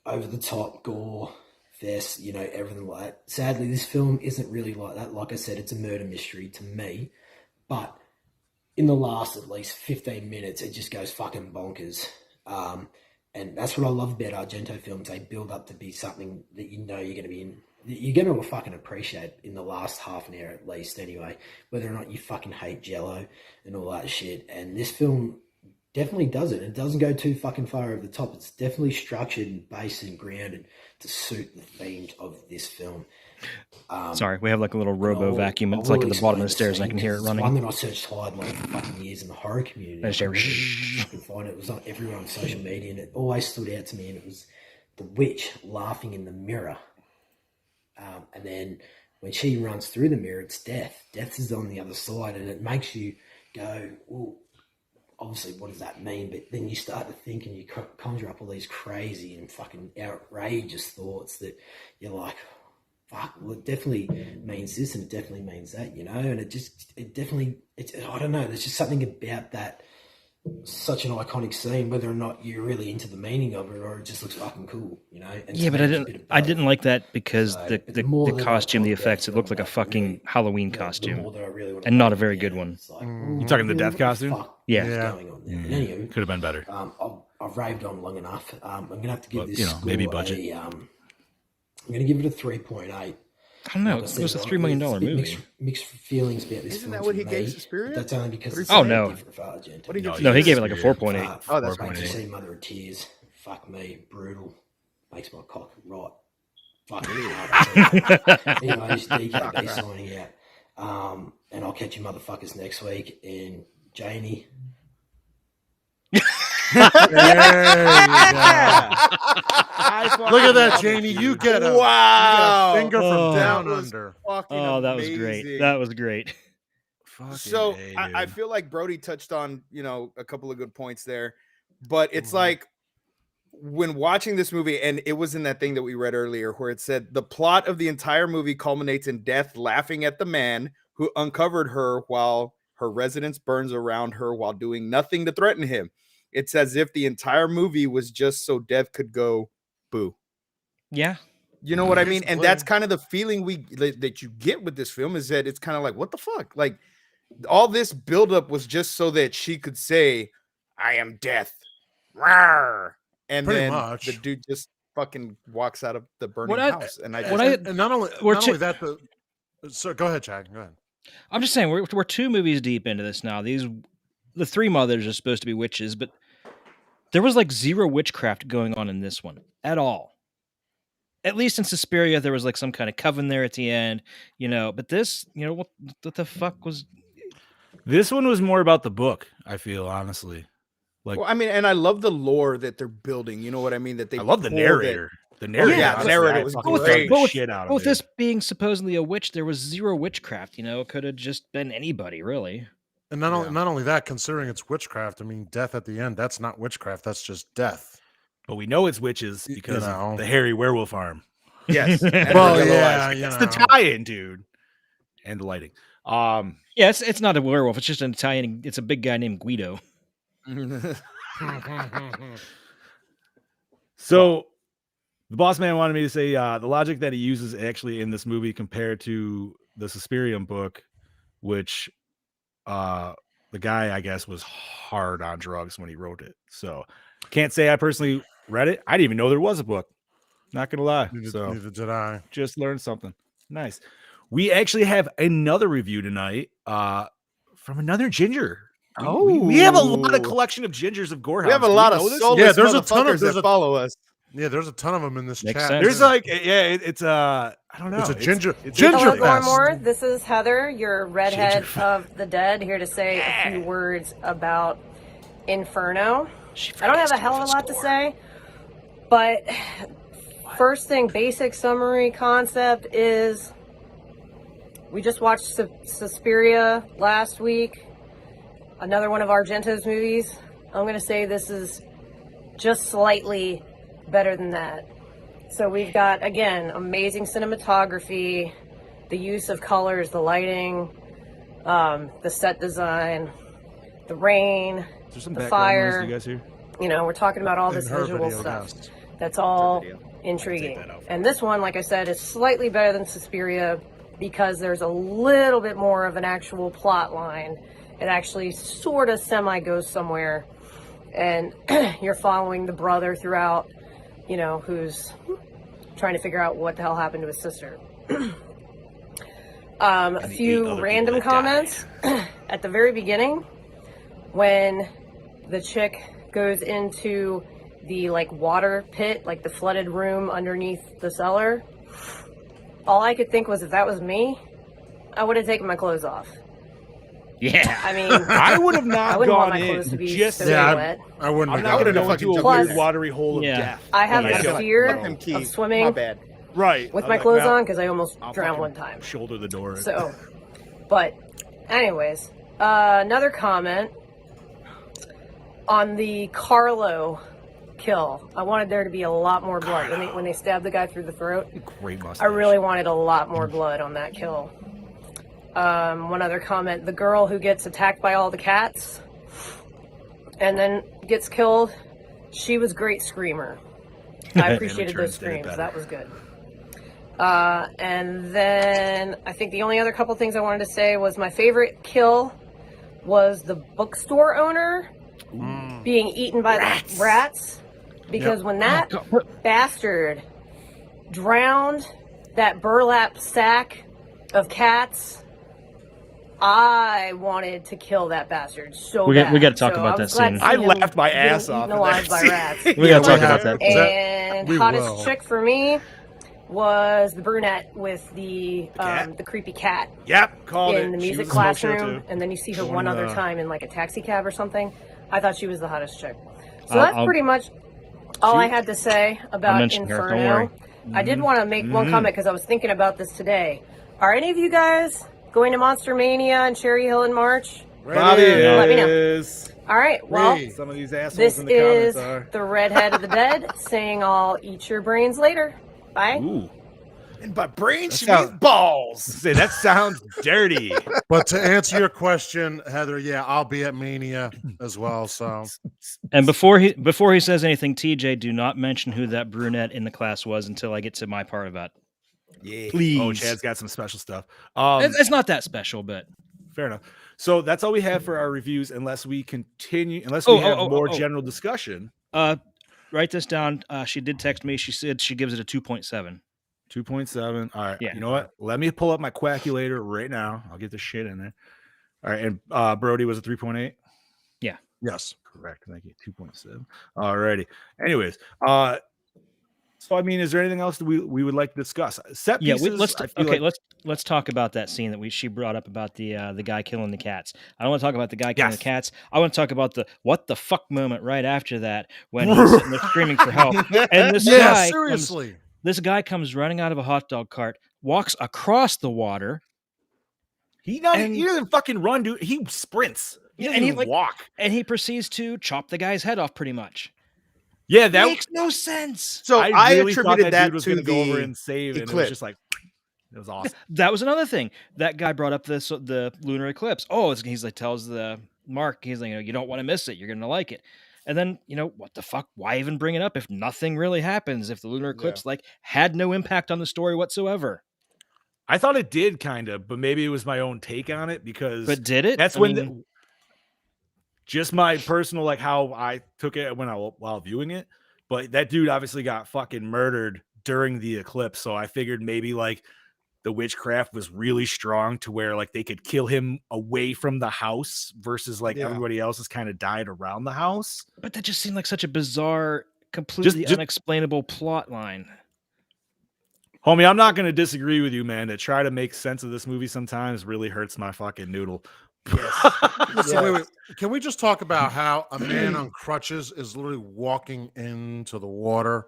Over the top, gore, fest, everything like that. Sadly, this film isn't really like that. Like I said, it's a murder mystery to me. But in the last, at least 15 minutes, it just goes fucking bonkers. And that's what I love about Argento films. They build up to be something that you're going to be in. You're going to fucking appreciate in the last half an hour at least anyway. Whether or not you fucking hate Jello and all that shit. And this film definitely does it. It doesn't go too fucking far over the top. It's definitely structured and based and grounded to suit the themes of this film. Sorry, we have like a little robo vacuum. It's like at the bottom of the stairs, and I can hear it running. One that I searched hard like for fucking years in the horror community. I can find it. It was on everywhere on social media, and it always stood out to me. And it was the witch laughing in the mirror. And then when she runs through the mirror, it's death. Death is on the other side, and it makes you go, well, obviously, what does that mean? But then you start to think and you conjure up all these crazy and fucking outrageous thoughts that you're like, fuck, well, it definitely means this and it definitely means that, and I don't know, there's just something about that, such an iconic scene, whether or not you're really into the meaning of it or it just looks fucking cool, And yeah, but I didn't like that because the costume, the effects, it looked like a fucking Halloween costume and not a very good one. You talking the death costume? Yeah. Going on there. Anyway, could have been better. I've raved on long enough. I'm going to have to give this maybe budget. I'm going to give it a 3.8. I don't know. Like I It said, was a like, $3 million it's a bit movie. mixed feelings about this Isn't film that what for he gave me, Suspiria? but that's only because it's Oh, so no. different for Argento. What did he give No, he gave it like a Suspiria. 4.8. Oh, that's Mate, to 4.8. see Mother of Tears, fuck me, brutal. Makes my cock right. Fucking hard. Anyway, this DKB signing out. And I'll catch you motherfuckers next week. And Janie. There you go. Look at that, Janie. You get a, Wow. you get a finger from Oh. down That was under. fucking Oh, that was great. amazing. That was great. Fucking So A, I dude. feel like Brody touched on, a couple of good points there, but it's Mhm. like when watching this movie, and it was in that thing that we read earlier where it said the plot of the entire movie culminates in Death laughing at the man who uncovered her while her residence burns around her while doing nothing to threaten him. It's as if the entire movie was just so Death could go boo. Yeah. You know what I mean? And that's Basically. kind of the feeling that you get with this film, is that it's kind of like, what the fuck? Like, all this buildup was just so that she could say, I am Death. Rawr. And Pretty then much. the dude just fucking walks out of the burning What I- house. And I what just, I- And not only We're not two- only that, so go ahead, Chad. Go ahead. I'm just saying, we're 2 movies deep into this now. The 3 mothers are supposed to be witches, but there was like 0 witchcraft going on in this one at all. At least in Suspiria, there was like some kind of coven there at the end, But this, what the fuck was? This one was more about the book, I feel, honestly. Like, well, I mean, and I love the lore that they're building. You know what I mean? That they I love the pulled narrator. The narrator, yeah, the honestly, narrator I was fucking great. loved the But with, shit out but of with it. this being supposedly a witch, there was 0 witchcraft. It could have just been anybody, really. And not only that, considering it's witchcraft, I mean, death at the end, that's not witchcraft, that's just death. But we know it's witches because know. of the hairy werewolf arm. Yes. and Well, the yellow yeah, eyes. you It's know. the tie-in, dude, and the lighting. Yeah, it's not a werewolf. It's just an Italian. It's a big guy named Guido. So the boss man wanted me to say the logic that he uses actually in this movie compared to the Suspirium book, which the guy, I guess, was hard on drugs when he wrote it. So can't say I personally read it. I didn't even know there was a book. Not gonna lie. Neither did I. Just learned something. Nice. We actually have another review tonight from another ginger. We have a lot of collection of gingers of Gorehounds. We have a Do lot know of this? soulless Yeah, there's a ton of- motherfuckers there's that a- follow us. Yeah, there's a ton of them in this Makes chat. sense. There's like, it's I don't know. It's a ginger it's ginger Hello, fest. Gormore. This is Heather, your redhead Ginger. of the dead, here to say a few words about Inferno. I don't have a hell of a lot to say, but first thing, basic summary concept is we just watched Suspiria last week, another one of Argento's movies. I'm going to say this is just slightly better than that. So we've got, again, amazing cinematography, the use of colors, the lighting, the set design, the rain, Is there some the background fire. noise you guys hear? We're talking about all this In her visual video, stuff. yes. That's all video. intriguing. that out. And this one, like I said, is slightly better than Suspiria because there's a little bit more of an actual plot line. It actually sort of semi goes somewhere. And you're following the brother throughout, who's trying to figure out what the hell happened to his sister. A the 8 few other random people that comments at the very beginning when the chick goes into the water pit, like the flooded room underneath the cellar. All I could think was, if that was me, I would have taken my clothes off. Yeah. I mean, I would have I not wouldn't want gone my in clothes to be just so Yeah, wet. I wouldn't I'm have not gone going to in. go into a Plus- weird watery hole of Yeah. death. I have Like, a I fear Let them of keep. swimming My bad. right with I'm my like, clothes well, on because I almost I'll drowned fucking one time. shoulder the door. So, but anyways, another comment on the Carlo kill. I wanted there to be a lot more blood when they stabbed the guy through the throat. Great mustache. I really wanted a lot more blood on that kill. One other comment: the girl who gets attacked by all the cats and then gets killed. She was a great screamer. I appreciated those Returns did it screams. better. That was good. And then I think the only other couple things I wanted to say was my favorite kill was the bookstore owner being eaten by the rats. Because when that bastard drowned that burlap sack of cats. I wanted to kill that bastard so bad. We got to talk So about I that was glad scene. to I see him laughed my getting ass off eaten in alive that by scene. rats. We got to talk about that. And we hottest will. chick for me was the brunette with the cat? the creepy cat Yep, called in the it. She music was a smoke show, classroom, too. and then you see her Going one in other the- time in like a taxi cab or something. I thought she was the hottest chick. So I'll- that's pretty much all I had to say about mention her, don't Inferno. worry. I did want to make one comment because I was thinking about this today. Are any of you guys going to Monster Mania and Cherry Hill in March? Bobby Let me know. is. All right, well, Some of these assholes this in the comments is are. the redhead of the dead saying I'll eat your brains later. Bye. Ooh. And by brain, she sounds- means balls. Say that sounds dirty. But to answer your question, Heather, yeah, I'll be at Mania as well. So, And before he says anything, TJ, do not mention who that brunette in the class was until I get to my part about it. Yeah. Please. Oh, Chad's got some special stuff. It's not that special, but Fair enough. So that's all we have for our reviews, unless we continue, unless we have more general discussion. Write this down. She did text me. She said she gives it a 2.7. 2.7. All right. Yeah. You know what? Let me pull up my quackulator right now. I'll get this shit in there. All right. And Brody was a 3.8. Yeah. yes. Correct. Thank you. 2.7. All righty. Anyways, so I mean, is there anything else that we would like to discuss? Set Yeah, pieces. let's talk about that scene that she brought up about the guy killing the cats. I don't want to talk about the guy killing the cats. I want to talk about the what the fuck moment right after that when he's sitting there screaming for help. And this guy comes running out of a hot dog cart, walks across the water. He doesn't fucking run, dude. He sprints. He doesn't even walk. And he proceeds to chop the guy's head off pretty much. Yeah, that makes no sense. So I really attributed thought that dude was to going to go over the and save, and it was eclipse. just like it was awesome. That was another thing. That guy brought up the lunar eclipse. Oh, he's like tells the Mark, he's like, you don't want to miss it. You're going to like it. And then, what the fuck? Why even bring it up if nothing really happens? If the lunar eclipse had no impact on the story whatsoever. I thought it did kind of, but maybe it was my own take on it because. But did it? That's just my personal how I took it while viewing it. But that dude obviously got fucking murdered during the eclipse, so I figured maybe the witchcraft was really strong to where they could kill him away from the house versus everybody else has kind of died around the house. But that just seemed like such a bizarre, completely unexplainable plot line. Homie, I'm not going to disagree with you, man. To try to make sense of this movie sometimes really hurts my fucking noodle. Yes. Listen, wait. Can we just talk about how a man on crutches is literally walking into the water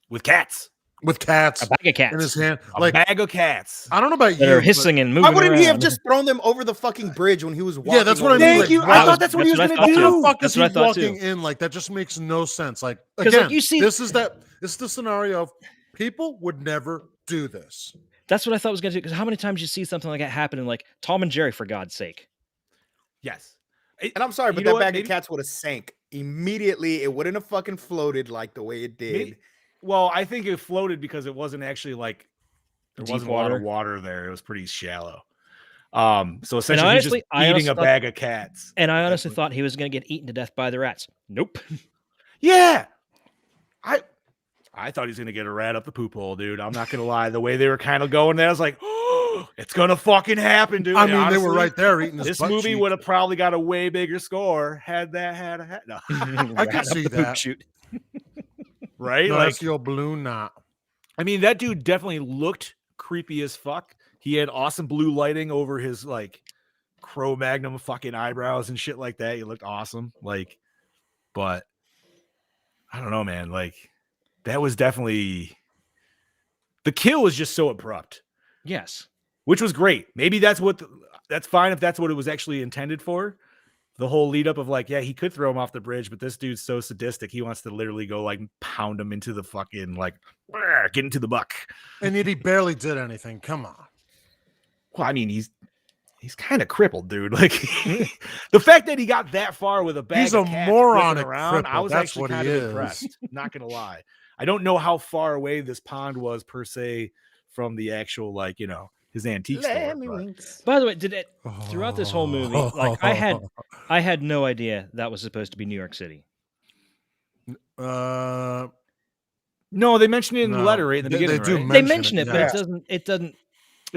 with cats? With cats, a bag of cats in his hand, a bag of cats. I don't know about that you, are hissing and moving. Why wouldn't around. he have just thrown them over the fucking bridge when he was walking? Yeah, that's what I mean. Thank you. I thought that's what he was going to do. How the fuck is That's he what I thought walking too. in like that? Just makes no sense. Again, you see, this is the scenario of people would never do this. That's what I thought was going to do. Because how many times you see something like that happen in Tom and Jerry, for God's sake? Yes. And I'm sorry, but that bag of cats would have sank immediately. It wouldn't have fucking floated like the way it did. Well, I think it floated because it wasn't actually there Deep wasn't a lot of water there. It was pretty shallow. So essentially, he's just eating a bag of cats. And I honestly thought he was going to get eaten to death by the rats. Nope. Yeah, I thought he was going to get a rat up the poop hole, dude. I'm not going to lie. The way they were kind of going there, I was like, oh, it's going to fucking happen, dude. I mean, honestly, they were right there eating his this butt movie cheek. would have probably got a way bigger score had that had a hat. No. I can see that. Shoot. Right? No, that's the old balloon knot. I mean, that dude definitely looked creepy as fuck. He had awesome blue lighting over his Cro-Magnon fucking eyebrows and shit like that. He looked awesome. But I don't know, man. That was definitely the kill was just so abrupt. Yes. Which was great. Maybe that's fine if that's what it was actually intended for. The whole lead up of he could throw him off the bridge, but this dude's so sadistic. He wants to literally go pound him into the fucking get into the buck. And yet he barely did anything. Come on. Well, I mean, he's kind of crippled, dude. The fact that he got that far with a bag He's of a cats moronic around, cripple. I was That's actually what kind he of is. impressed. Not gonna lie. I don't know how far away this pond was per se from the actual his antique store. By the way, did it throughout this whole movie? I had no idea that was supposed to be New York City. No, they mentioned it in the No, letter right in the they beginning, do right? They mention mention it, it, but yeah. it doesn't It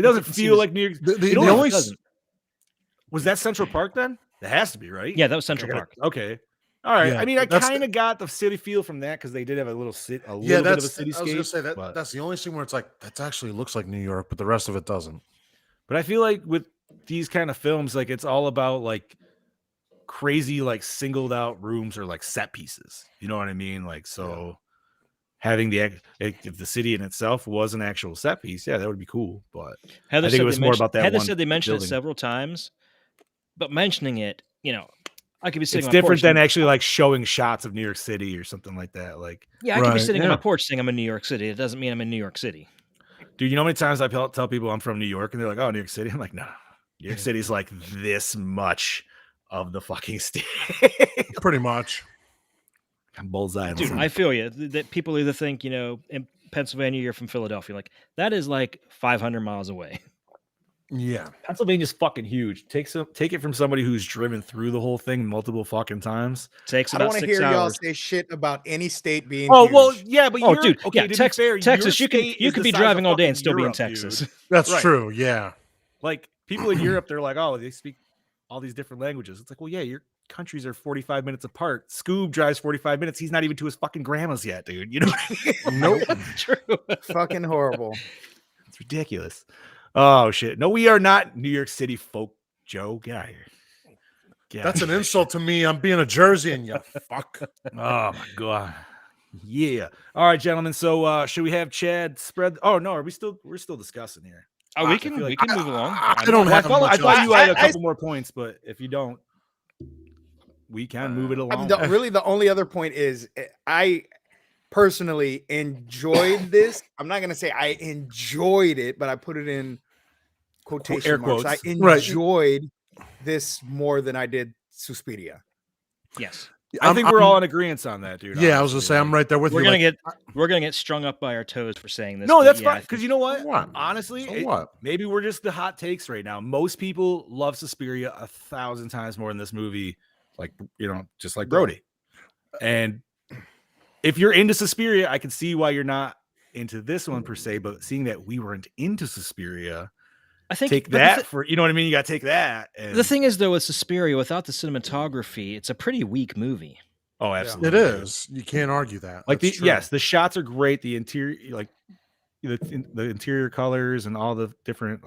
doesn't didn't feel seem like New York. The You know the what? only it doesn't. Was that Central Park then? It has to be, right? Yeah, that was Okay, Central Park. Okay. All right. Yeah, I mean, I that's kind of got the city feel from that because they did have a little bit of a I was cityscape. gonna say but that's the only scene where it's like that actually looks like New York, but the rest of it doesn't. I feel like with these kind of films, like it's all about like crazy, like singled out rooms or like set pieces. You know what I mean? Like so. Having if the city in itself was an actual set piece, yeah, that would be cool. But Heather I think said it was more about that Heather one said they mentioned building. it several times, but mentioning it, I could be sitting It's on my different porch than and- actually like showing shots of New York City or something like that. Like, Yeah, I could be Right, sitting on my yeah. porch saying I'm in New York City. It doesn't mean I'm in New York City. dude, you know how many times I tell people I'm from New York and they're like, "Oh, New York City." I'm like, "No, New York City's like this much of the fucking state." Pretty much. I'm bullseye. Dude, I feel you. That people either think, in Pennsylvania, you're from Philadelphia. Like, that is like 500 miles away. Yeah. Pennsylvania's fucking huge. Take it from somebody who's driven through the whole thing multiple fucking times. Takes I don't about want to 6 hear y'all hours. say shit about any state being Oh huge. well, yeah, but Oh, you're, dude, okay. yeah, To Texas, be fair, Texas, your you can state you is could the be size driving of all day and fucking still be in Europe, Texas. dude. That's Right. true. Yeah. Like people in Europe, they're like, "Oh, they speak all these different languages." It's like, well, yeah, your countries are 45 minutes apart. Scoob drives 45 minutes. He's not even to his fucking grandma's yet, dude. You know what I mean? Nope. True. Fucking horrible. It's ridiculous. Oh shit. No, we are not New York City folk, Joe. Get out of here. Get That's out an of insult to me. I'm being a Jerseyan, you fuck. here. Oh my god. Yeah. All right, gentlemen. So should we have Chad spread? Oh no, we're still discussing here. Oh, I we feel can like- move along. I don't Well, I have thought, much I thought else you to had a say. couple more points, but if you don't, we can move it I along. mean, really, the only other point is I personally enjoyed this. I'm not gonna say I enjoyed it, but I put it in quotation Air marks. I quotes. Right. enjoyed this more than I did Suspiria. Yes. I think we're all in agreement on that, dude. Yeah, I was gonna honestly. say I'm right there with We're you. gonna get strung up by our toes for saying this. No, but that's yeah, I fine. Because think- you know what? What? Honestly, So what? maybe we're just the hot takes right now. Most people love Suspiria 1,000 times more than this movie, like just like Brody. And if you're into Suspiria, I can see why you're not into this one per se. But seeing that we weren't into Suspiria, I think take but that for you know what I mean. You got to take that. And, the thing is, though, with Suspiria, without the cinematography, it's a pretty weak movie. oh, absolutely, It is. You can't argue that. Like That's true. yes, the shots are great. The interior, like the interior colors and all the different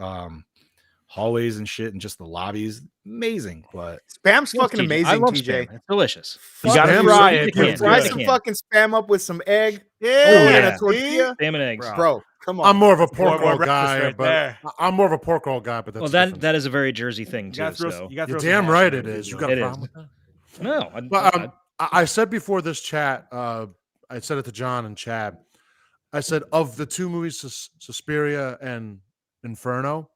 hallways and shit, and just the lobbies, amazing. But Spam's Yes, fucking TJ. amazing, I love TJ. Spam. It's delicious. you got to Spam's fry so it. good. It's Fry good. some can. fucking spam up with some egg. Yeah, and yeah. a tortilla. Spam and eggs. Bro, come on. I'm more of a More pork roll breakfast guy, right but there. I'm more of a pork roll guy. But that's Well, different. that is a very Jersey thing You too. gotta throw, So you gotta You're throw some damn hash right in it there, is. You dude. got a It problem is. with that? no, But I said before this chat, I said it to John and Chad. I said of the two movies, Suspiria and Inferno,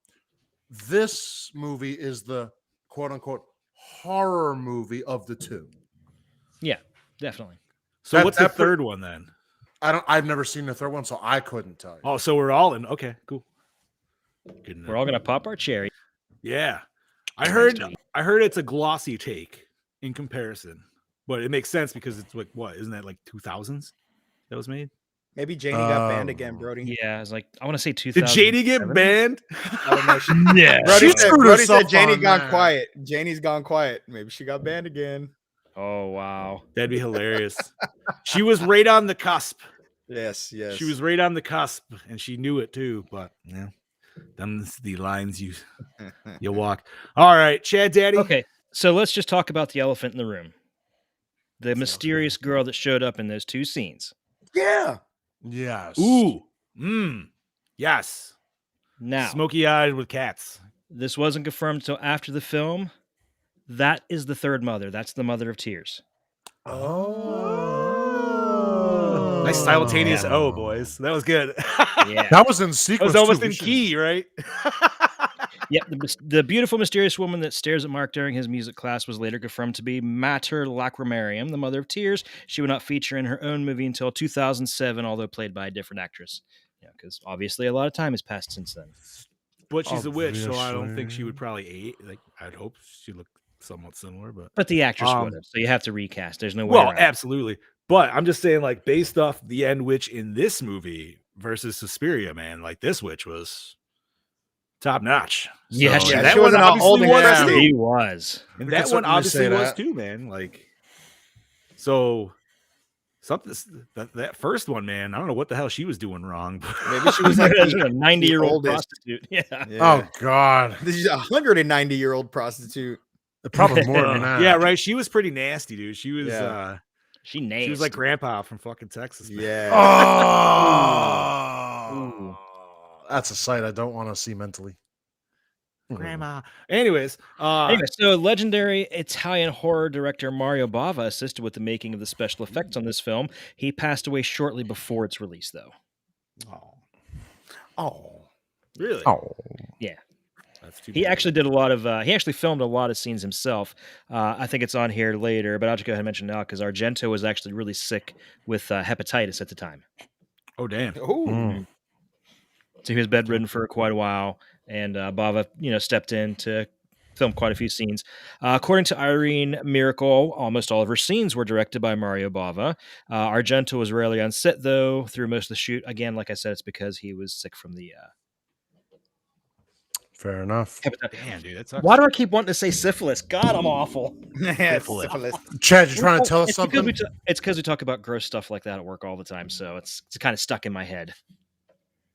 this movie is the quote unquote horror movie of the two. yeah, definitely. So That- what's the that third one then? I've never seen the third one, so I couldn't tell you. Oh, so we're all in. Okay, cool. Good enough. We're all gonna pop our cherry. Yeah, I Next heard. week. I heard it's a glossy take in comparison, but it makes sense because it's like what isn't that like 2000s that was made? Maybe Janie got banned again, Brody. Yeah, it's like I want to say Did 2000. Janie get banned? I don't know. Yeah. Brody She said, screwed Brody herself said Janie on gone that. quiet. Janie's gone quiet. Maybe she got banned again. Oh wow. That'd be hilarious. She was right on the cusp. Yes, yes. She was right on the cusp, and she knew it too. But yeah, them's the lines you walk. All right, Chad Daddy. Okay, so let's just talk about the elephant in the room. The mysterious girl that showed up in those two scenes. Yeah. Yes. Ooh. Yes. Now, Smoky eyed with cats. this wasn't confirmed until after the film. That is the third mother. That's the mother of tears. Oh. Nice simultaneous Yeah. O, boys. That was good. Yeah. That was in That sequence. was almost too. in We should- key, right? Yeah, the beautiful, mysterious woman that stares at Mark during his music class was later confirmed to be Mater Lacrimarium, the mother of tears. She would not feature in her own movie until 2007, although played by a different actress. Yeah, because obviously a lot of time has passed since then. But she's a witch, so I don't think she Obviously. would probably age. Like I'd hope she looked somewhat similar, but But the actress Um, would have, so you have to recast. There's no way well, around. absolutely. But I'm just saying, like, based off the end witch in this movie versus Suspiria, man, like this witch was top notch. Yeah, So, she and Yeah, that she one wasn't all obviously old and was crusty. too. He was. And We that could one certainly obviously say was that. too, man. Like, so something that first one, man, I don't know what the hell she was doing wrong. Maybe she was like She's the a 90-year-old oldest. prostitute. Yeah. Yeah. Oh God, She's a 190-year-old prostitute. probably more than that. Yeah, right. She was pretty nasty, dude. She was Yeah. She nasty. she was like grandpa from fucking Texas. Man. Yeah. Oh, that's a sight I don't want to see mentally. Grandma. Anyways, Anyway, so legendary Italian horror director Mario Bava assisted with the making of the special effects on this film. He passed away shortly before its release, though. Oh. Really? Oh, Yeah. That's too He bad. actually did a lot of. He actually filmed a lot of scenes himself. I think it's on here later, but I'll just go ahead and mention it now because Argento was actually really sick with hepatitis at the time, Oh damn. Oh. so he was bedridden for quite a while. And Bava, stepped in to film quite a few scenes. According to Irene Miracle, almost all of her scenes were directed by Mario Bava. Argento was rarely on set though through most of the shoot. Again, like I said, it's because he was sick from the fair enough. hepatitis. Damn, dude. That sucks. Why do I keep wanting to say syphilis? God, I'm awful. Yeah, syphilis. Chad, you trying to tell us It's something? It's because we talk about gross stuff like that at work all the time, so it's kind of stuck in my head.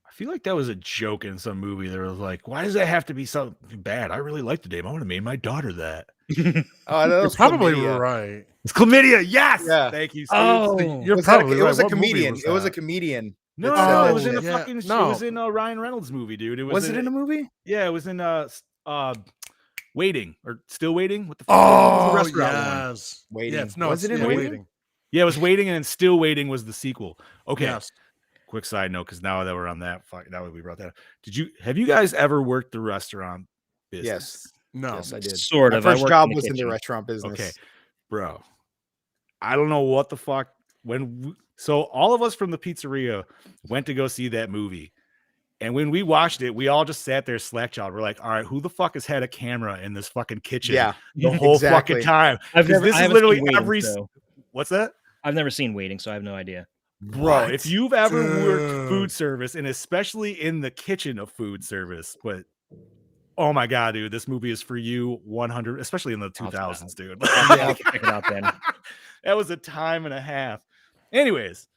I feel like that was a joke in some movie. There was like, why does that have to be something bad? I really like the name. I want to name my daughter that. Oh, that You're was probably chlamydia. right. It's chlamydia. Yes. Yeah. Thank you. Steve. You're Was probably it was right. a What movie comedian. was It was a that? comedian. No, that said no, that it was in a shit. fucking. no. It was in a Ryan Reynolds movie, dude. It Was it in a movie? Yeah, it was in Waiting or Still Waiting. What the fuck? It was the Oh, restaurant one. yes. Waiting. Yes, no, Was it's it in yeah, Waiting? Yeah, it was Waiting, and then Still Waiting was the sequel. Okay. Yes. Quick side note, because now that we're on that, now that we brought that up, have you guys ever worked the restaurant business? Yes. No. Yes, I did. Sort My of. I first worked job in the was in the kitchen. restaurant business. Okay, bro. I don't know what the fuck so all of us from the pizzeria went to go see that movie. And when we watched it, we all just sat there slack-jawed. We're like, all right, who the fuck has had a camera in this fucking kitchen Yeah. the whole exactly. fucking time? I've 'Cause never. this I is haven't literally seen Waiting, every so- What's that? I've never seen Waiting, so I have no idea. Bro, What? if you've ever worked Dude. food service, and especially in the kitchen of food service, but oh my god, dude, this movie is for you 100, especially in the 2000s, dude. I'll have to check it out then. That was a time and a half. Anyways,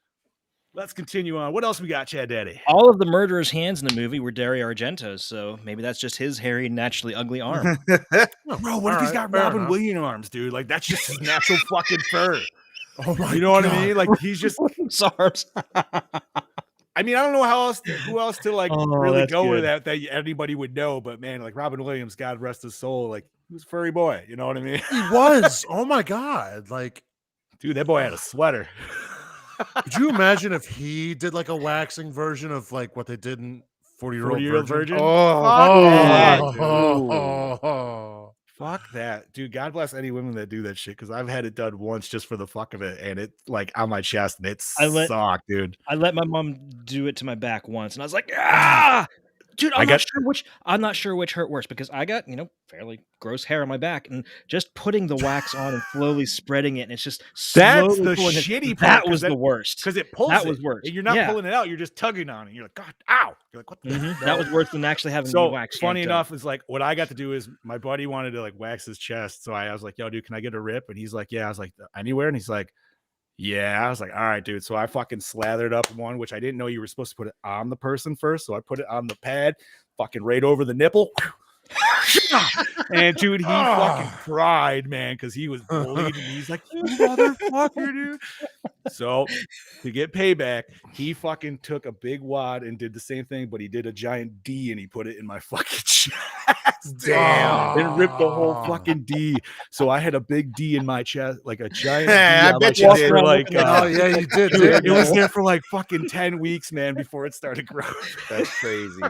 let's continue on. What else we got, Chad Daddy? All of the murderer's hands in the movie were Dario Argento's, so maybe that's just his hairy, naturally ugly arm. Bro, what if he's got fair Robin enough. Williams arms, dude? Like that's just his natural fucking fur. Oh my You know what I God. mean? Like he's just arms. I mean, I don't know who else to like Oh, really that's go with good. that anybody would know, but man, like Robin Williams, God rest his soul, like he was a furry boy, you know what I mean? He was. Oh my God. Like, Dude, that boy had a sweater. could you imagine if he did like a waxing version of like what they did in 40-Year-Old 40-Year-Old Virgin? Virgin. Oh, Fuck that, Oh, dude. Fuck that, dude. God bless any women that do that shit because I've had it done once just for the fuck of it, and it like on my chest, and it sucked, dude. I let my mom do it to my back once, and I was like, ah, dude, I'm not sure which hurt worse because I got fairly gross hair on my back, and just putting the wax on and slowly spreading it, and it's just That's slowly the pulling it. shitty part. That was the worst because it pulls. That it, was worse. and you're not Yeah. pulling it out. You're just tugging on it. You're like, God, ow! You're like, what the? Mhm. hell? That was worse than actually having So the wax. funny yanked enough up. is like what I got to do is my buddy wanted to like wax his chest, so I was like, "Yo, dude, can I get a rip?" And he's like, "Yeah." I was like, "Anywhere?" And he's like, "Yeah." I was like, "All right, dude." So I fucking slathered up one, which I didn't know you were supposed to put it on the person first, so I put it on the pad, fucking right over the nipple. And dude, he fucking cried, man, because he was bleeding. He's like, "You motherfucker, dude." So to get payback, he fucking took a big wad and did the same thing, but he did a giant D and he put it in my fucking chest. Damn. And ripped the whole fucking D. So I had a big D in my chest, like a giant Yeah, D I on bet my you chest did. for like Oh yeah, you did. dude, didn't it was you? there for like fucking 10 weeks, man, before it started growing. That's crazy.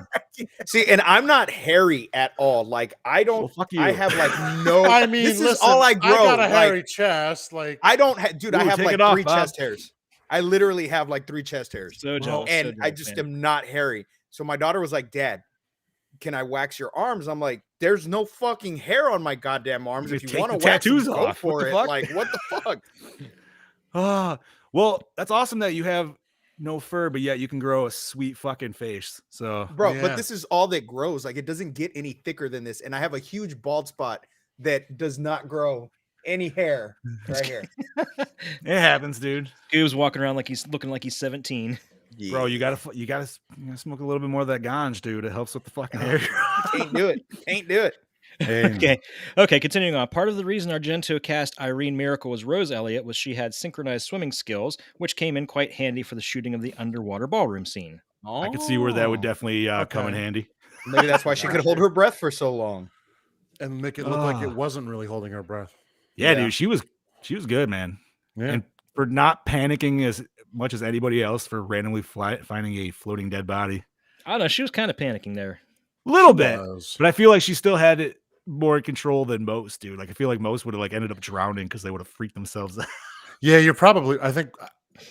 See, and I'm not hairy at all. Like I don't. Well, fuck you. I have like no. I mean, this listen, is all I grow. I got a like, hairy chest. Like, I don't, dude. I Ooh, have take like it off, 3 Bob. chest hairs. I literally have like 3 chest hairs, So jealous, and so I jealous, just man. am not hairy. So my daughter was like, "Dad, can I wax your arms?" I'm like, "There's no fucking hair on my goddamn arms. You If you take want to the wax them, tattoos go off. for What the it." fuck? Like, what the fuck? Well, Well, that's awesome that you have no fur, but yet you can grow a sweet fucking face. So, Bro, but this is all that grows. Like, it doesn't get any thicker than this. And I have a huge bald spot that does not grow any hair right here. it happens, dude. Scoob's walking around like he's looking like he's 17. Yeah. Bro, you gotta smoke a little bit more of that ganj, dude. It helps with the fucking hair. Can't do it. Can't do it. Okay, continuing on. Part of the reason Argento cast Irene Miracle as Rose Elliott was she had synchronized swimming skills, which came in quite handy for the shooting of the underwater ballroom scene. I could see where that would definitely come in handy. Maybe that's why she could hold her breath for so long. And make it look like it wasn't really holding her breath. Yeah, dude, she was good, man. Yeah. And for not panicking as much as anybody else for randomly finding a floating dead body. I don't know. She was kind of panicking there. A little bit. But I feel like she still had it more control than most, dude. Like, I feel like most would have ended up drowning because they would have freaked themselves out. Yeah, you're probably, I think,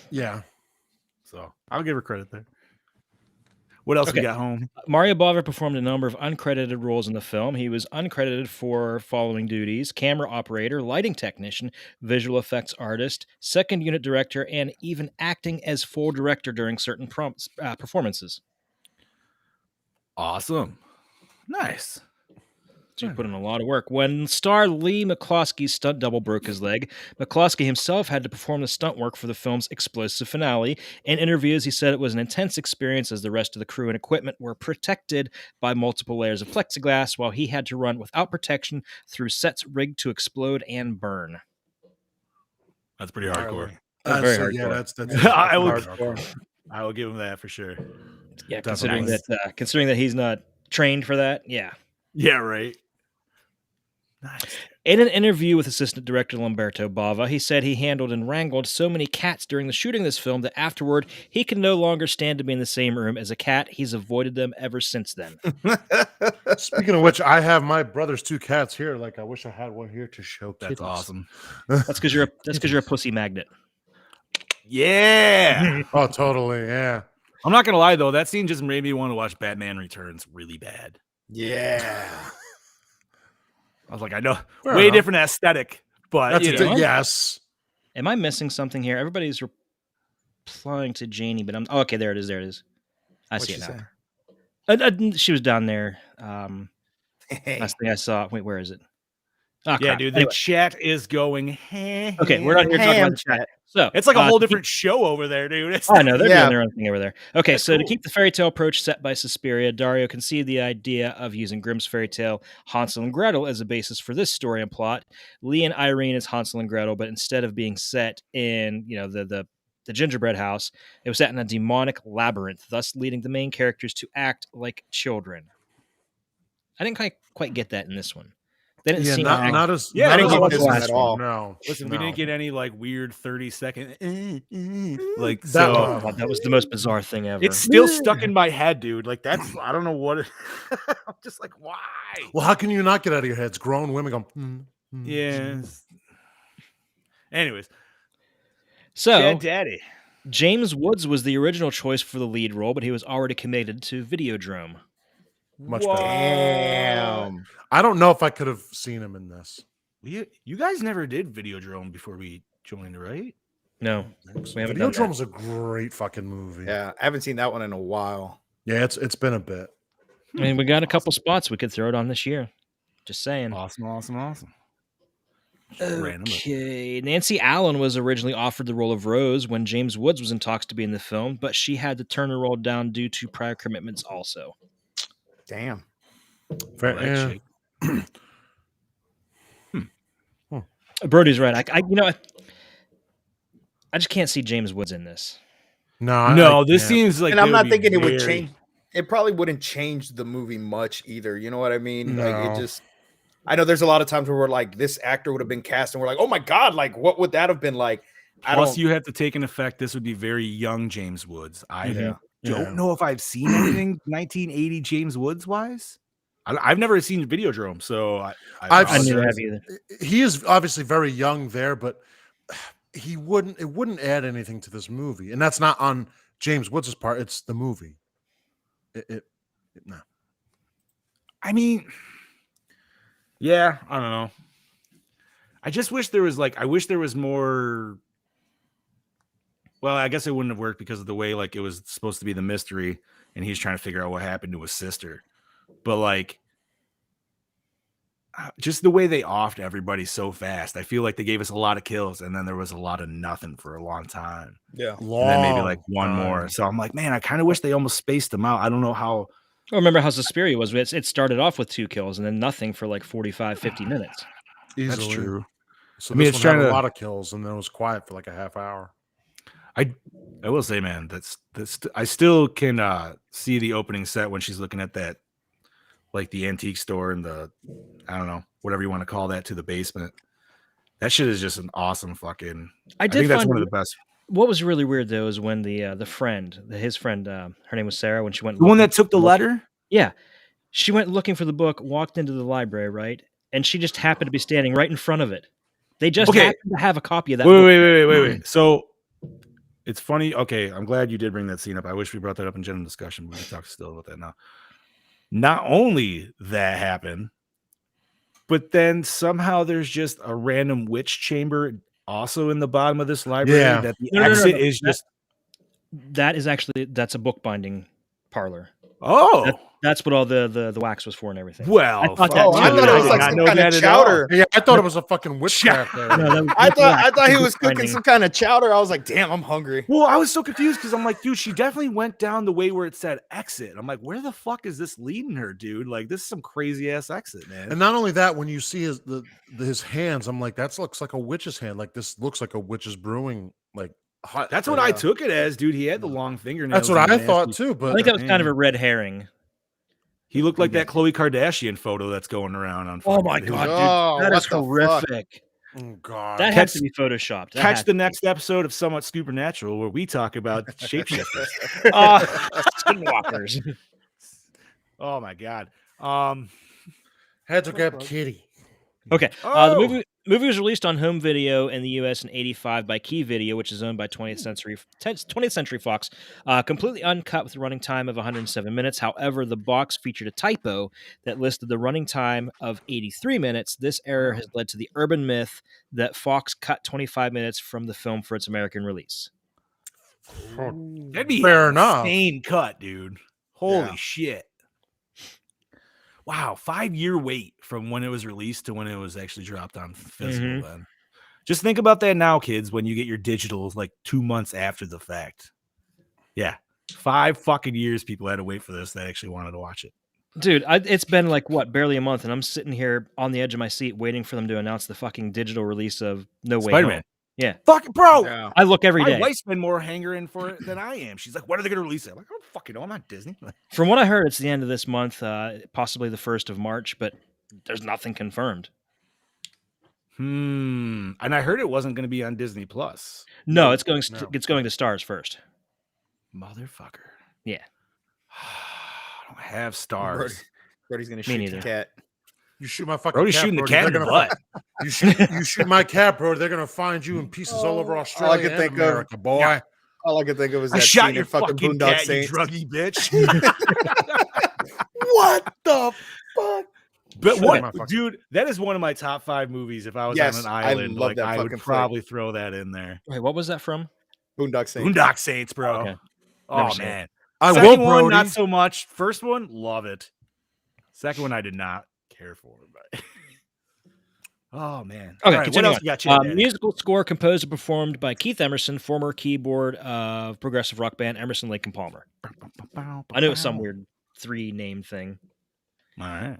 yeah. So I'll give her credit there. What else we got home? Mario Bava performed a number of uncredited roles in the film. He was uncredited for following duties: camera operator, lighting technician, visual effects artist, second unit director, and even acting as full director during certain performances. Awesome. Nice. So you put in a lot of work. When star Lee Mccloskey's stunt double broke his leg, Mccloskey himself had to perform the stunt work for the film's explosive finale. In interviews, he said it was an intense experience as the rest of the crew and equipment were protected by multiple layers of plexiglass, while he had to run without protection through sets rigged to explode and burn. That's pretty hardcore. Very hardcore. Yeah, that's I will give him that for sure. Yeah, considering that he's not trained for that. Yeah. Yeah, right. Nice. In an interview with assistant director Lamberto Bava, he said he handled and wrangled so many cats during the shooting of this film that afterward he can no longer stand to be in the same room as a cat. He's avoided them ever since then. Speaking of which, I have my brother's 2 cats here. Like, I wish I had one here to show. That's awesome. That's because you're a pussy magnet. Yeah. Oh, totally. Yeah. I'm not gonna lie though, that scene just made me want to watch Batman Returns really bad. Yeah. I was like, I know, way different aesthetic, but yes. Am I missing something here? Everybody's replying to Janie, but I'm okay. There it is. I see it now. She was down there. Last thing I saw. Wait, where is it? Oh, yeah, dude. The chat is going. Okay, we're not here talking about the chat. So it's like a whole different show over there, dude. I know they're doing their own thing over there. Okay, that's so cool. To keep the fairy tale approach set by Suspiria, Dario conceived the idea of using Grimm's fairy tale Hansel and Gretel as a basis for this story and plot. Lee and Irene as Hansel and Gretel, but instead of being set in the gingerbread house, it was set in a demonic labyrinth, thus leading the main characters to act like children. I didn't quite get that in this one. They didn't seem not as I didn't get this one at all. No, listen, we didn't get any like weird 30-second like that was the most bizarre thing ever. It's still stuck in my head, dude. Like that's I don't know what. I'm just like, why? Well, how can you not get out of your head? It's grown women going. Yeah. Anyways, so Daddy James Woods was the original choice for the lead role, but he was already committed to Videodrome. Much better. Damn. I don't know if I could have seen him in this. You guys never did Videodrome before we joined, right? No, we haven't. Videodrome was a great fucking movie. Yeah, I haven't seen that one in a while. Yeah, it's been a bit. I mean, we got a couple spots we could throw it on this year. Just saying. Awesome. Okay, Nancy Allen was originally offered the role of Rose when James Woods was in talks to be in the film, but she had to turn the role down due to prior commitments also. Damn. Fair, Brody's right. I just can't see James Woods in this. No, this seems like, and I'm not thinking it would change. It probably wouldn't change the movie much either. You know what I mean? No. Like it just. I know there's a lot of times where we're like, this actor would have been cast, and we're like, oh my god, like what would that have been like? Plus, you have to take in effect this would be very young James Woods. I don't know if I've seen anything 1980 James Woods wise. I've never seen Videodrome, so I never have either. He is obviously very young there, but it wouldn't add anything to this movie, and that's not on James Woods' part. It's the movie. No. I mean, yeah, I don't know. I just wish there was I wish there was more Well, I guess it wouldn't have worked because of the way like it was supposed to be the mystery, and he's trying to figure out what happened to his sister. But like, just the way they offed everybody so fast, I feel like they gave us a lot of kills, and then there was a lot of nothing for a long time. Yeah, and then maybe like one more. So I'm like, man, I kind of wish they almost spaced them out. I don't know how. I remember how Suspiria was. It started off with 2 kills and then nothing for like 45, 50 minutes. Easily. That's true. So I mean, this it's one trying had to. a lot of kills, and then it was quiet for like a half hour. I will say, man, that's I still can see the opening set when she's looking at that, like the antique store and the, I don't know, whatever you want to call that, to the basement. That shit is just an awesome fucking. I think that's one of the best. What was really weird though is when his friend, her name was Sarah, when she went. The one that took the letter. Yeah, she went looking for the book, walked into the library, right, and she just happened to be standing right in front of it. They just happened to have a copy of that. Wait. So it's funny. Okay, I'm glad you did bring that scene up. I wish we brought that up in general discussion. We can talk still about that now. Not only that happened, but then somehow there's just a random witch chamber also in the bottom of this library. Yeah. That the exit is just. That's a bookbinding parlor. Oh, that's what all the wax was for and everything. Well, I thought it was like some kind of chowder. Yeah, I thought it was a fucking witchcraft there. I thought he was cooking some kind of chowder. I was like, damn, I'm hungry. Well, I was so confused because I'm like, dude, she definitely went down the way where it said exit. I'm like, where the fuck is this leading her, dude? Like, this is some crazy ass exit, man. And not only that, when you see his hands, I'm like, that looks like a witch's hand. Like this looks like a witch's brewing. Like that's what I took it as, dude. He had the long fingernails. That's what I thought too. But I think that was kind of a red herring. He looked like that Khloe Kardashian photo that's going around on. Oh my god, dude, that is horrific. Oh god, that had to be photoshopped. Catch the next episode of Somewhat Supernatural where we talk about shapeshifters, skinwalkers. Oh my god. Had to grab Kitty. Okay. The movie was released on home video in the U.S. in '85 by Key Video, which is owned by 20th Century Fox. Completely uncut with a running time of 107 minutes. However, the box featured a typo that listed the running time of 83 minutes. This error has led to the urban myth that Fox cut 25 minutes from the film for its American release. That'd be fair enough. Insane cut, dude. Holy shit. Wow, 5-year wait from when it was released to when it was actually dropped on physical. Then, just think about that now, kids. When you get your digitals, like 2 months after the fact, 5 fucking years people had to wait for this that actually wanted to watch it. Dude, it's been like barely a month, and I'm sitting here on the edge of my seat waiting for them to announce the fucking digital release of No Way Spider-Man. Home. Yeah, fucking bro. I look every day. My wife's been more hangering for it than I am. She's like, "When are they going to release it?" I'm like, "I don't fucking know. I'm not Disney." From what I heard, it's the end of this month, possibly the 1st of March, but there's nothing confirmed. And I heard it wasn't going to be on Disney Plus. No, it's going to Stars first. Motherfucker. Yeah. I don't have Stars. Brody's going to shoot the cat. You shoot my fucking Brody's cat, shooting Brody, the cat in the butt. You shoot my cat, bro. They're gonna find you in pieces all over Australia All I can think America, of, boy. All I can think of is I that shot scene your in fucking Boondock cat, Saints. you druggy bitch. What the fuck? But what, dude? That is one of my top 5 movies. If I was on an island, I love that I would fucking probably throw that in there. Wait, what was that from? Boondock Saints. Boondock Saints, bro. Okay. Oh man, I Second will, one, Brody. not so much. First one, love it. Second one, I did not care for, but oh man. Okay, All right, what else you got? Musical score composed and performed by Keith Emerson, former keyboard of progressive rock band Emerson, Lake and Palmer. I knew it was some weird 3-name thing. All right.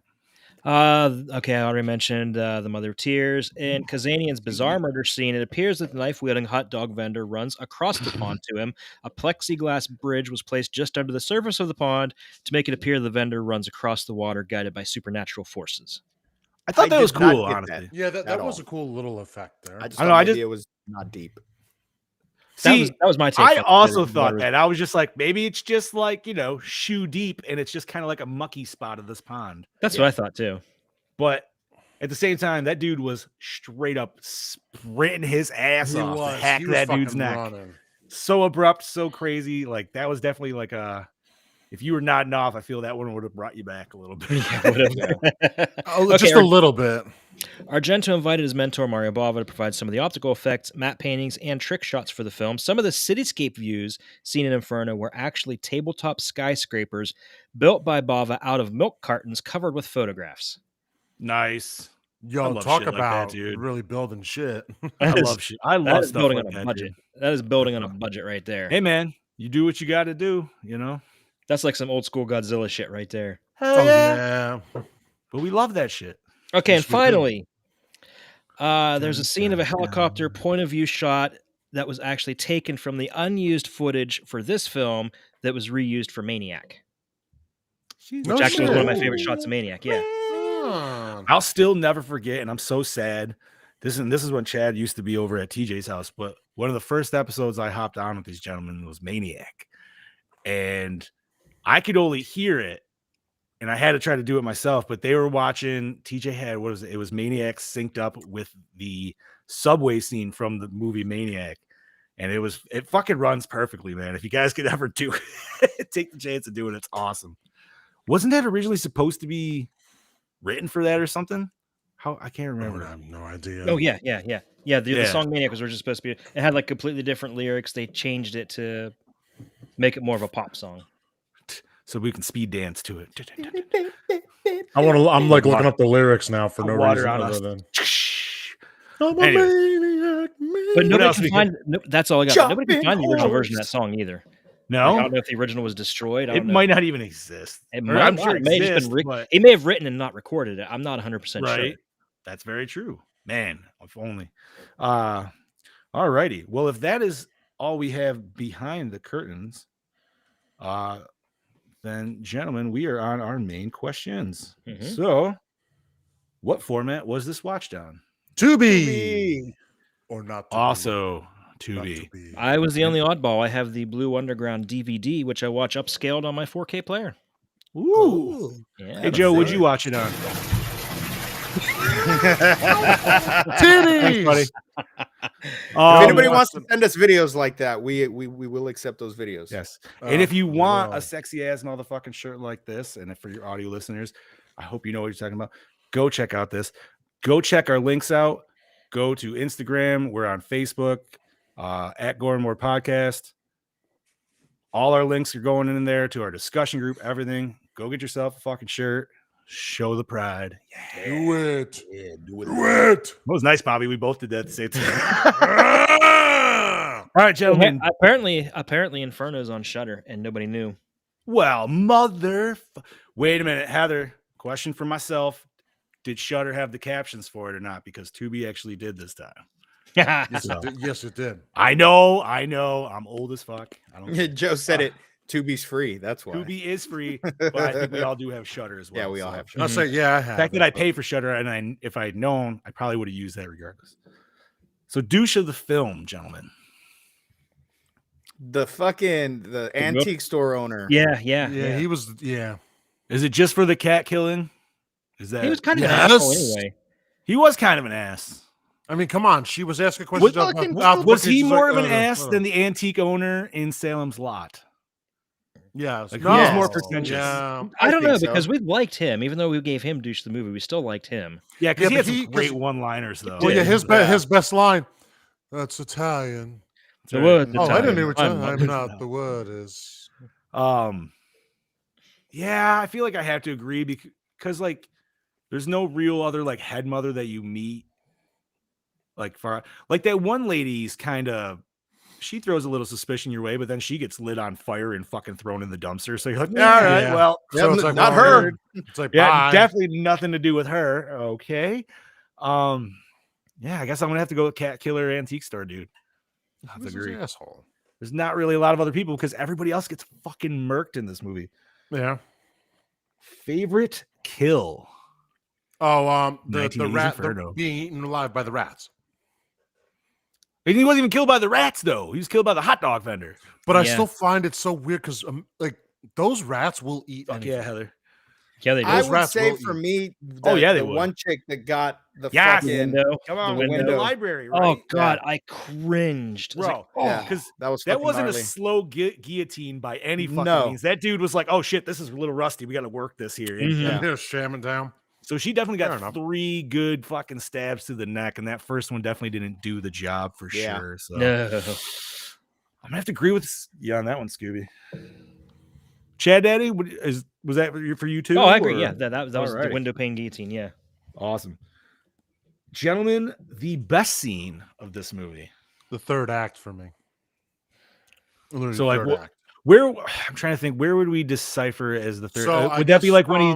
Okay, I already mentioned the Mother of Tears. In Kazanian's bizarre murder scene, it appears that the knife-wielding hot dog vendor runs across the pond to him. A plexiglass bridge was placed just under the surface of the pond to make it appear the vendor runs across the water, guided by supernatural forces. I thought that was cool, honestly. Yeah, that was a cool little effect there. I just thought maybe it was not deep. See, that was my take. I also thought that. I was just like, maybe it's just like, shoe deep, and it's just kind of like a mucky spot of this pond. That's what I thought too. But at the same time, that dude was straight up sprinting his ass off to hack that dude's neck. Running. So abrupt, so crazy. Like that was definitely like a, if you were nodding off, I feel that one would have brought you back a little bit. Just a little bit. Argento invited his mentor Mario Bava to provide some of the optical effects, matte paintings, and trick shots for the film. Some of the cityscape views seen in Inferno were actually tabletop skyscrapers built by Bava out of milk cartons covered with photographs. Nice. Yo, love talk shit like about that, dude. really building shit. I love shit. I love stuff building like on a that, budget. dude. That is building on a budget right there. Hey, man, you do what you got to do, you know? That's like some old school Godzilla shit right there. Hell yeah. But we love that shit. Okay, and finally, there's a scene of a helicopter point of view shot that was actually taken from the unused footage for this film that was reused for Maniac. Which actually was one of my favorite shots of Maniac. Yeah. I'll still never forget, and I'm so sad. This is when Chad used to be over at TJ's house, but one of the first episodes I hopped on with these gentlemen was Maniac. And I could only hear it, and I had to try to do it myself, but they were watching, TJ had, what was it? It was Maniac synced up with the subway scene from the movie Maniac. And it fucking runs perfectly, man. If you guys could ever do it, take the chance to do it. It's awesome. Wasn't that originally supposed to be written for that or something? How I can't remember. I have no idea. Oh yeah. The song Maniac was originally supposed to be. It had like completely different lyrics. They changed it to make it more of a pop song, so we can speed dance to it. I'm like looking up the lyrics now for no water reason on other us. than. I'm a maniac. But nobody can find. That's all I got. Nobody can find the original version of that song either. No, like, I don't know if the original was destroyed. It might not even exist. I'm sure it may have just been he may have written and not recorded it. I'm not 100% sure. That's very true, man. If only. All righty. Well, if that is all we have behind the curtains, then, gentlemen, we are on our main questions. Mm-hmm. So, what format was this watched on? Tubi. Or not. Also, Tubi. I was the only oddball. I have the Blue Underground DVD, which I watch upscaled on my 4K player. Ooh. Yeah, hey, Joe, would you watch it on? Titties. Buddy. If anybody wants to send us videos like that, we will accept those videos. Yes. And if you want a sexy ass motherfucking shirt like this, and for your audio listeners, I hope you know what you're talking about. Go check out this. Go check our links out. Go to Instagram. We're on Facebook at Gore and More Podcast. All our links are going in there to our discussion group. Everything. Go get yourself a fucking shirt. Show the pride. Yeah. Do it. Yeah, do it. That was nice, Bobby. We both did that at the same time. All right, gentlemen. Apparently Inferno's on Shudder, and nobody knew. Well, wait a minute, Heather. Question for myself: did Shudder have the captions for it or not? Because Tubi actually did this time. Yes, it did. I know. I'm old as fuck. Joe said it. Tubi's free. That's why. Tubi is free, but I think we all do have Shudder as well. Yeah, we all have Shudder. I'll say, yeah, I have. The fact that I pay for Shudder, and if I'd known, I probably would have used that regardless. So, douche of the film, gentlemen. The antique store owner. Yeah. He was. Yeah. Is it just for the cat killing? Is that he was kind of an asshole anyway? He was kind of an ass. I mean, come on. She was asking questions. Was he more of an ass than the antique owner in Salem's Lot? Yeah, he was more pretentious. Yeah. I don't know because we liked him, even though we gave him douche the movie. We still liked him. Yeah, because he had some great one-liners though. Well, yeah, his best line. That's Italian. The word. Oh, I didn't even. I'm not. The word is. Yeah, I feel like I have to agree because like, there's no real other like head mother that you meet. Like that one lady's kind of. She throws a little suspicion your way, but then she gets lit on fire and fucking thrown in the dumpster. So you're like, all right, well, so it's like, not her. It's like, yeah, definitely nothing to do with her. Okay. Yeah, I guess I'm gonna have to go with Cat Killer Antique Store, dude. I agree. Asshole. There's not really a lot of other people because everybody else gets fucking murked in this movie. Yeah. Favorite kill? Oh, the rat being eaten alive by the rats. And he wasn't even killed by the rats, though. He was killed by the hot dog vendor. But I still find it so weird because, like, those rats will eat. Yeah, Heather. Yeah, they I do. would say for me, they the would. one chick that got the Yes. fucking Window. Come on, the in the window. library, Oh right? God, I cringed. I was Bro, like, oh, because that was that fucking wasn't gnarly. a slow guillotine by any fucking No. means. That dude was like, "Oh shit, this is a little rusty. We got to work this here." And, Mhm. Yeah, shamming down. so she definitely Fair got enough. 3 good fucking stabs to the neck, and that first one definitely didn't do the job for Yeah. sure. So no. I'm gonna have to agree with you on that one, Scooby. Chad Daddy, was that for you too? Oh, I agree. or- Yeah, that was the Alrighty. window pane guillotine. Yeah. Awesome. Gentlemen, the best scene of this movie. The third act for me. Literally So, like, third act. where I'm trying to think, where would we decipher as the third? So I would that be guess, like when he?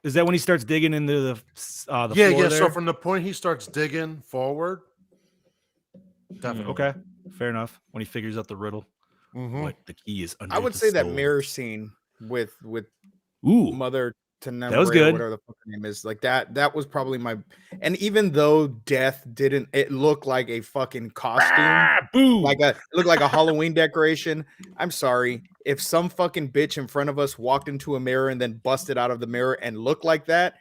Is that when he starts digging into the yeah, floor yeah. there? So from the point he starts digging forward, definitely. Okay, fair enough. When he figures out the riddle, Mhm. what the key is under. I would the say that stove. mirror scene with Ooh, Mother Tenebrae, that was good. whatever the fuck her name is, like that was probably my. And even though death didn't, it looked like a fucking costume, boom, it looked like a Halloween decoration. I'm sorry, if some fucking bitch in front of us walked into a mirror and then busted out of the mirror and looked like that,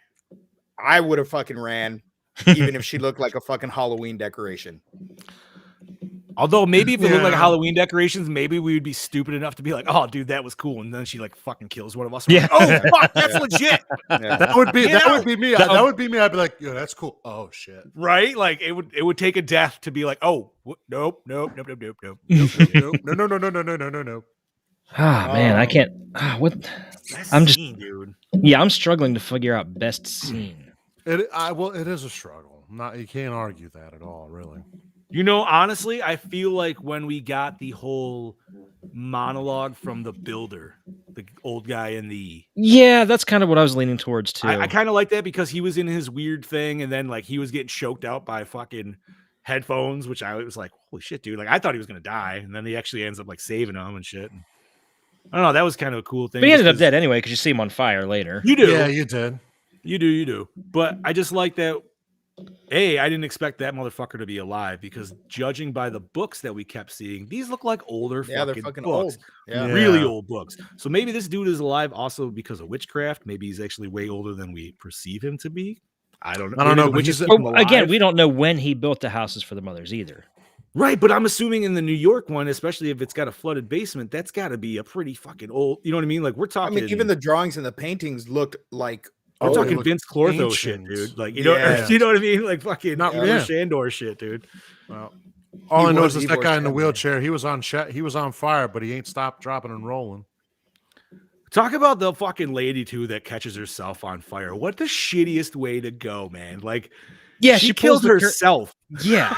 I would have fucking ran, even if she looked like a fucking Halloween decoration. Although maybe if it looked like Yeah. Halloween decorations, maybe we would be stupid enough to be like, "Oh, dude, that was cool," and then she like fucking kills one of us. Yeah. We're like, oh fuck, that's Yeah. legit, Yeah. That would be You that know, would be me. that- That would be me. I'd be like, yo, that's cool. Oh shit. right? Like it would take a death to be like, "Oh, nope, nope, nope, nope, nope, nope." Nope. No. Ah man, I can't. What? Best I'm just- scene, dude. Yeah, I'm struggling to figure out best scene. It is a struggle. You can't argue that at all, really. You know, honestly, I feel like when we got the whole monologue from the builder, the old guy in the Yeah, that's kind of what I was leaning towards too. I kind of like that because he was in his weird thing and then like he was getting choked out by fucking headphones, which I was like, holy shit, dude. Like I thought he was gonna die, and then he actually ends up like saving him and shit. And I don't know, that was kind of a cool thing. But he just ended up 'cause- dead anyway because you see him on fire later. You do. Yeah, you did. You do. But I just like that. I didn't expect that motherfucker to be alive because judging by the books that we kept seeing, these look like older Yeah, they're fucking fucking books. old. Yeah. Really Yeah. old books. So maybe this dude is alive also because of witchcraft. Maybe he's actually way older than we perceive him to be. I don't know. I don't Maybe know, the but witches he's- keep him Well, again, alive. we don't know when he built the houses for the mothers either. Right, but I'm assuming in the New York one, especially if it's got a flooded basement, that's got to be a pretty fucking old. You know what I mean? Like we're I talking. mean, even the drawings and the paintings looked like we're they talking look Vince Clortho shit, ancient. dude. Like you know, Yeah. you know what I mean? Like fucking Not- Not yeah. Shandor shit, dude. well, All I know was is that Igor guy in the Shandor. wheelchair. He was on fire, but he ain't stopped dropping and rolling. Talk about the fucking lady too that catches herself on fire. What the shittiest way to go, man? Like, Yeah, she pulls killed the herself. Yeah,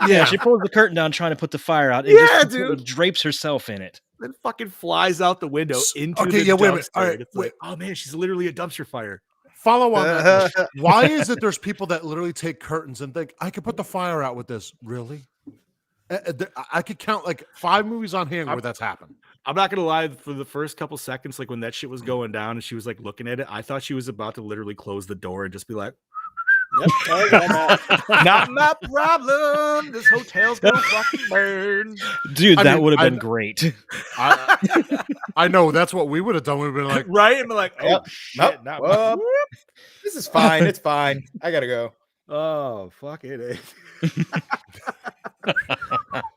yeah, she pulls the curtain down trying to put the fire out. It Yeah, just completely dude. drapes herself in it. Then fucking flies out the window into okay, the yeah, dumpster. wait a minute. All right, and it's like, oh man, she's literally a dumpster fire. Follow on that. Why is it there's people that literally take curtains and think I could put the fire out with this? Really? I could count like 5 movies on hand where that's happened. I'm not gonna lie, for the first couple seconds, like when that shit was going down and she was like looking at it, I thought she was about to literally close the door and just be like, not my problem. This hotel's gonna fucking burn. Dude, I that mean, would have I- been great. I know that's what we would have done. We'd have been like, Right? And be like, oh Yep. shit, Nope. not Well, this is fine. It's fine. I gotta go. oh fuck it.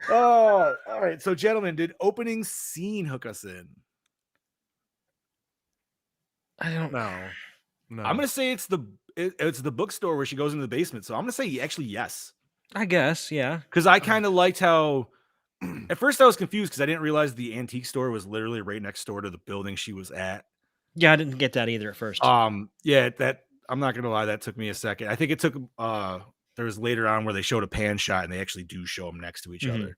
Oh, all right. So, gentlemen, did opening scene hook us in? I don't no. I'm gonna say it's the bookstore where she goes into the basement. So I'm gonna say actually yes. I guess, yeah. Because I kind of liked how at first I was confused because I didn't realize the antique store was literally right next door to the building she was at. Yeah, I didn't get that either at first. Yeah, that I'm not gonna lie, that took me a second. I think it took there was later on where they showed a pan shot and they actually do show them next to each Mhm. other.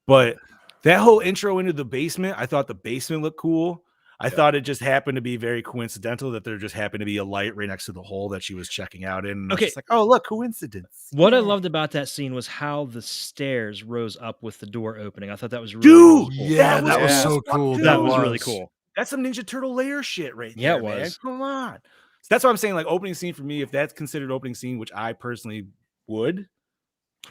But that whole intro into the basement, I thought the basement looked cool. I thought it just happened to be very coincidental that there just happened to be a light right next to the hole that she was checking out in. And I was Okay. just like, oh look, coincidence. What I Yeah. loved about that scene was how the stairs rose up with the door opening. I thought that was really, Dude, really cool. Yeah, that was Yeah. so cool. That was really cool. That's some Ninja Turtle layer shit right there. Yeah, it man. was. Come on. So that's what I'm saying. Like opening scene for me, if that's considered opening scene, which I personally would,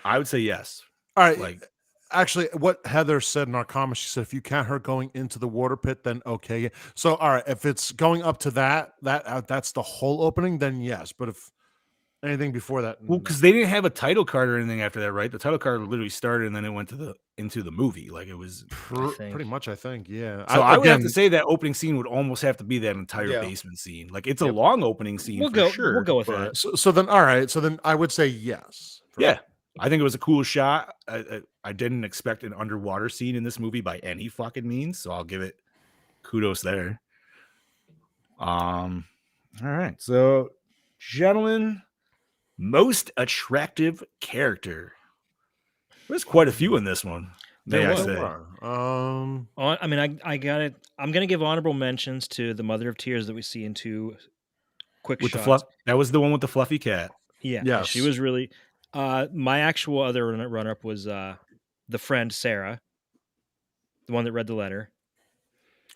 I would say yes. All right. Like actually, what Heather said in our comments, she said, if you count her going into the water pit, then okay. So, all right, if it's going up to that's the whole opening, then yes. But if anything before that, Well, no. because they didn't have a title card or anything after that, right? The title card literally started and then it went to into the movie. Like it was pretty much, I think, yeah. So I would have to say that opening scene would almost have to be that entire Yeah. basement scene. Like it's a long opening scene We'll for go. sure. We'll go with but- that. So then, all right. So then I would say yes. Yeah, I think it was a cool shot. I didn't expect an underwater scene in this movie by any fucking means, so I'll give it kudos there. All right, so gentlemen, most attractive character. There's quite a few in this one. May There I was. say? I mean, I got it. I'm gonna give honorable mentions to the Mother of Tears that we see in two quick With shots. the fluff, that was the one with the fluffy cat. Yeah, Yes. she was really. My actual other runner-up was the friend Sarah, the one that read the letter.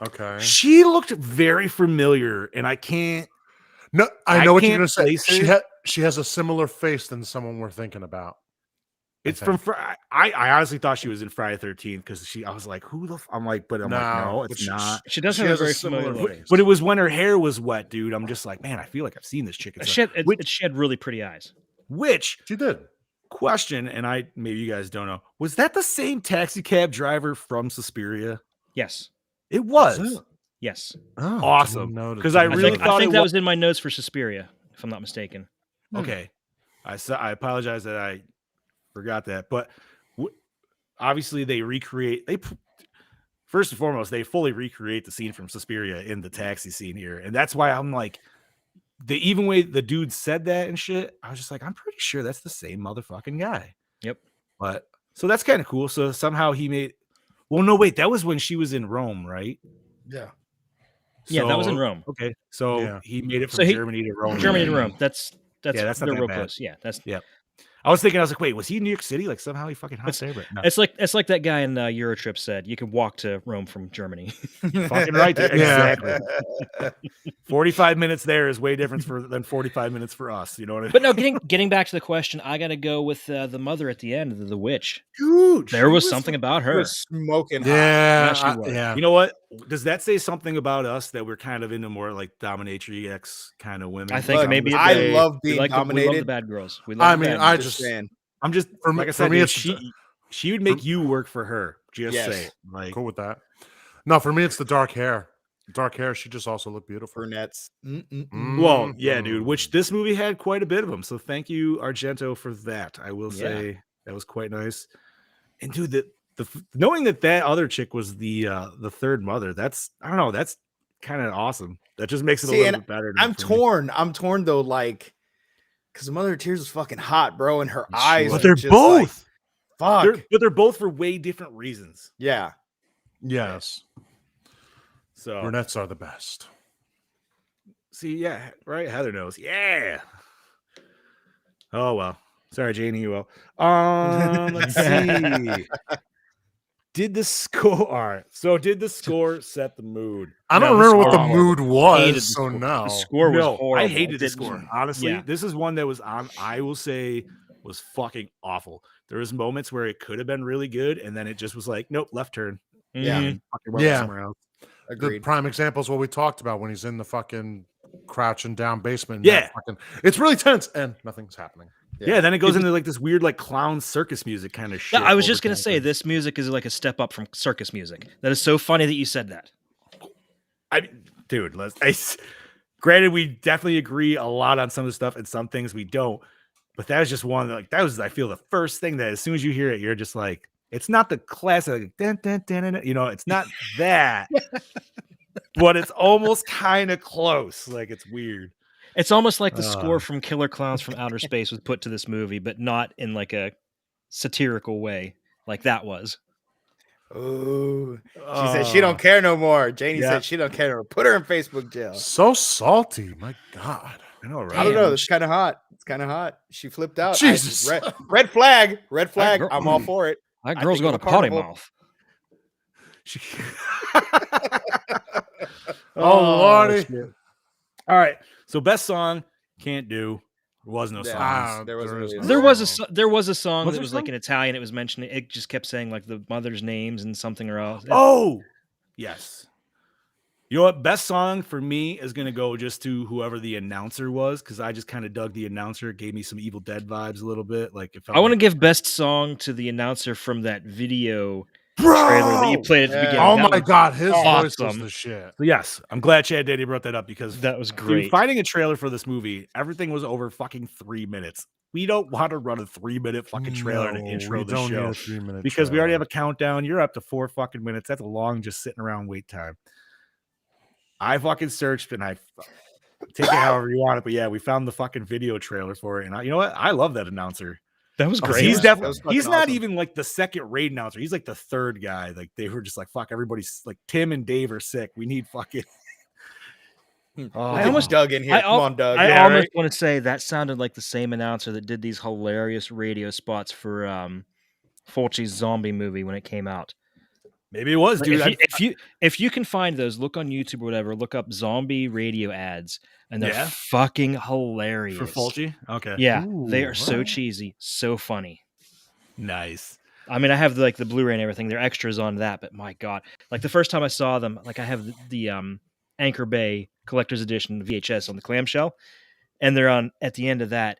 Okay. She looked very familiar, and I can't. No, I know what you're can't gonna say. place her. She has a similar face than someone we're thinking about. It's from. I honestly thought she was in Friday 13th because I was like, who the? I'm like, but I'm like, no, but it's not. She does She have has a a very similar familiar face. But it was when her hair was wet, dude. I'm just like, man, I feel like I've seen this chick. It's She like- had really pretty eyes. which She did. question, and maybe you guys don't know, was that the same taxi cab driver from Suspiria? Yes. It was. it? Yes. Oh, Awesome. didn't notice. 'Cause I Didn't really notice. thought I think it that wa- was in my notes for Suspiria, if I'm not mistaken. Okay. I apologize that I forgot that, but obviously they recreate. First and foremost, they fully recreate the scene from Suspiria in the taxi scene here, and that's why I'm like, the even way the dude said that and shit, I was just like, I'm pretty sure that's the same motherfucking guy. Yep. But so that's kind of cool. So somehow he made. Well, no, wait, that was when she was in Rome, right? Yeah. Yeah, that was in So- Rome. Okay, so Yeah. he made it So from he- Germany to Rome. Germany to Rome. That's Yeah, that's not they're that real bad. close. Yeah, that's Yeah. I was thinking, I was like, wait, was he in New York City? Like somehow he fucking hot there, but no. it's like that guy in Eurotrip said, you can walk to Rome from Germany. Fucking right there. Yeah. Exactly. 45 minutes there is way different than 45 minutes for us. You know what I mean? But no, getting back to the question, I got to go with the mother at the end, the witch. Dude, There was something about She her. was smoking hot. Yeah, she was. yeah. You know what? Does that say something about us that we're kind of into more like dominatrix kind of women? I think Look, maybe I they- love we being like we love the dominated. bad girls. We I love the mean, bad I girls. just saying. I'm just For me- like I for said, me, dude, it's she would make you work for her. Just Yes. say it. Like cool with that. No, for me, it's the dark hair. Dark hair. She just also looked beautiful. Brunettes. well, yeah, dude. Which this movie had quite a bit of them. So thank you, Argento, for that. I will say that was quite nice. And dude, the knowing that other chick was the third mother, that's I don't know, that's kind of awesome. That just makes it a See, little and bit better. I'm torn. I'm torn though, like, because the Mother of Tears is fucking hot, bro, and her eyes. But are they're just both. Like, fuck. They're both for way different reasons. Yeah. Yes. So Brunettes are the best. see, yeah, right. Heather knows. Yeah. Oh well. Sorry, Janie. You will. Let's see. Did the score? So did the score set the mood? I don't No, the remember what the score- mood hated was, the so score. no. The score was No, horrible. I hated the Didn't- score. Honestly, Yeah. this is one that was on. I will say was fucking awful. There was moments where it could have been really good, and then it just was like, nope, left turn. Yeah. Mhm. And fucking went Yeah. somewhere else. The Agreed. prime example is what we talked about when he's in the fucking crouching down basement. Yeah. It's really tense and nothing's happening. Yeah. Then it goes into like this weird like clown circus music kind of shit. Yeah, I was over just gonna time. say this music is like a step up from circus music. That is so funny that you said that. Dude, granted, we definitely agree a lot on some of the stuff and some things we don't. But that was just one that was, I feel, the first thing that as soon as you hear it, you're just like, it's not the classic, like, dun, dun, dun, dun, dun, you know, it's not that, but it's almost kind of close. Like it's weird. It's almost like the score from Killer Clowns from Outer Space was put to this movie, but not in like a satirical way, like that was. Oh, she said she don't care no more. Janie Yeah. said she don't care no more. Put her in Facebook jail. So salty. My God. I know, right? I don't know. It's kind of hot. It's kind of hot. She flipped out. Jesus. Red flag. Red flag. girl- I'm all for it. That I girl's think got a of a potty carnival. mouth. Oh, Lordy. shit. All right. So best song, Can't Do. There was no Yeah, songs. there wasn't really a There was song. there was a song Was that there was like some? in Italian. It was mentioning. It just kept saying like the mother's names and something or else. Oh, yes. You know what? Best song for me is going to go just to whoever the announcer was, because I just kind of dug the announcer. It gave me some Evil Dead vibes a little bit. Like it felt I want to like, give best song to the announcer from that video trailer that you bro. played at the Yeah. beginning. Oh That my was god, his voice was awesome. the shit. So yes, I'm glad Chad Daddy brought that up because That was dude, great. finding a trailer for this movie, everything was over fucking 3 minutes. We don't want to run a 3-minute fucking trailer to No, intro we the don't need show a 3-minute because we already have trailer. a countdown. You're up to 4 fucking minutes. That's a long just sitting around wait time. I fucking searched and I take it however you want it, but yeah, we found the fucking video trailer for it, and you know what? I love that announcer. That was 'Cause great. he's That definitely was fucking he's not awesome. even like the second rate announcer. He's like the third guy. Like they were just like, fuck, everybody's like Tim and Dave are sick. We need fucking. I almost- Doug in here. I Come al- on, Doug. I Yeah, almost right? want to say that sounded like the same announcer that did these hilarious radio spots for Fulci's zombie movie when it came out. Maybe it was, Like, dude. if you can find those, look on YouTube or whatever. Look up zombie radio ads, and they're Yeah? fucking hilarious. For Fulci? Okay. Yeah, they are Ooh, so alright. cheesy, so funny. Nice. I mean, I have like the Blu-ray and everything. They're extras on that, but my god, like the first time I saw them, like I have the Anchor Bay Collector's Edition VHS on the clamshell, and they're on at the end of that,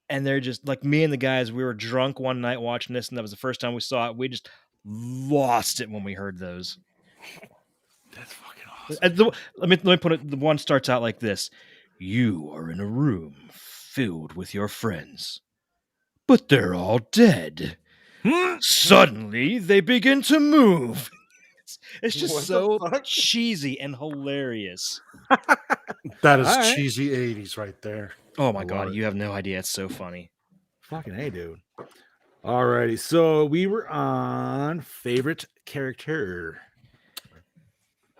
and they're just like me and the guys. We were drunk one night watching this, and that was the first time we saw it. We just lost it when we heard those. That's fucking awesome. Let me put it. The one starts out like this: "You are in a room filled with your friends, but they're all dead. Suddenly, they begin to move." It's just What the so fuck? cheesy and hilarious. That is All right. cheesy 80s right there. Oh my I god, love it. you have no idea. It's so funny. Fucking hey, dude. Alrighty, so we were on favorite character.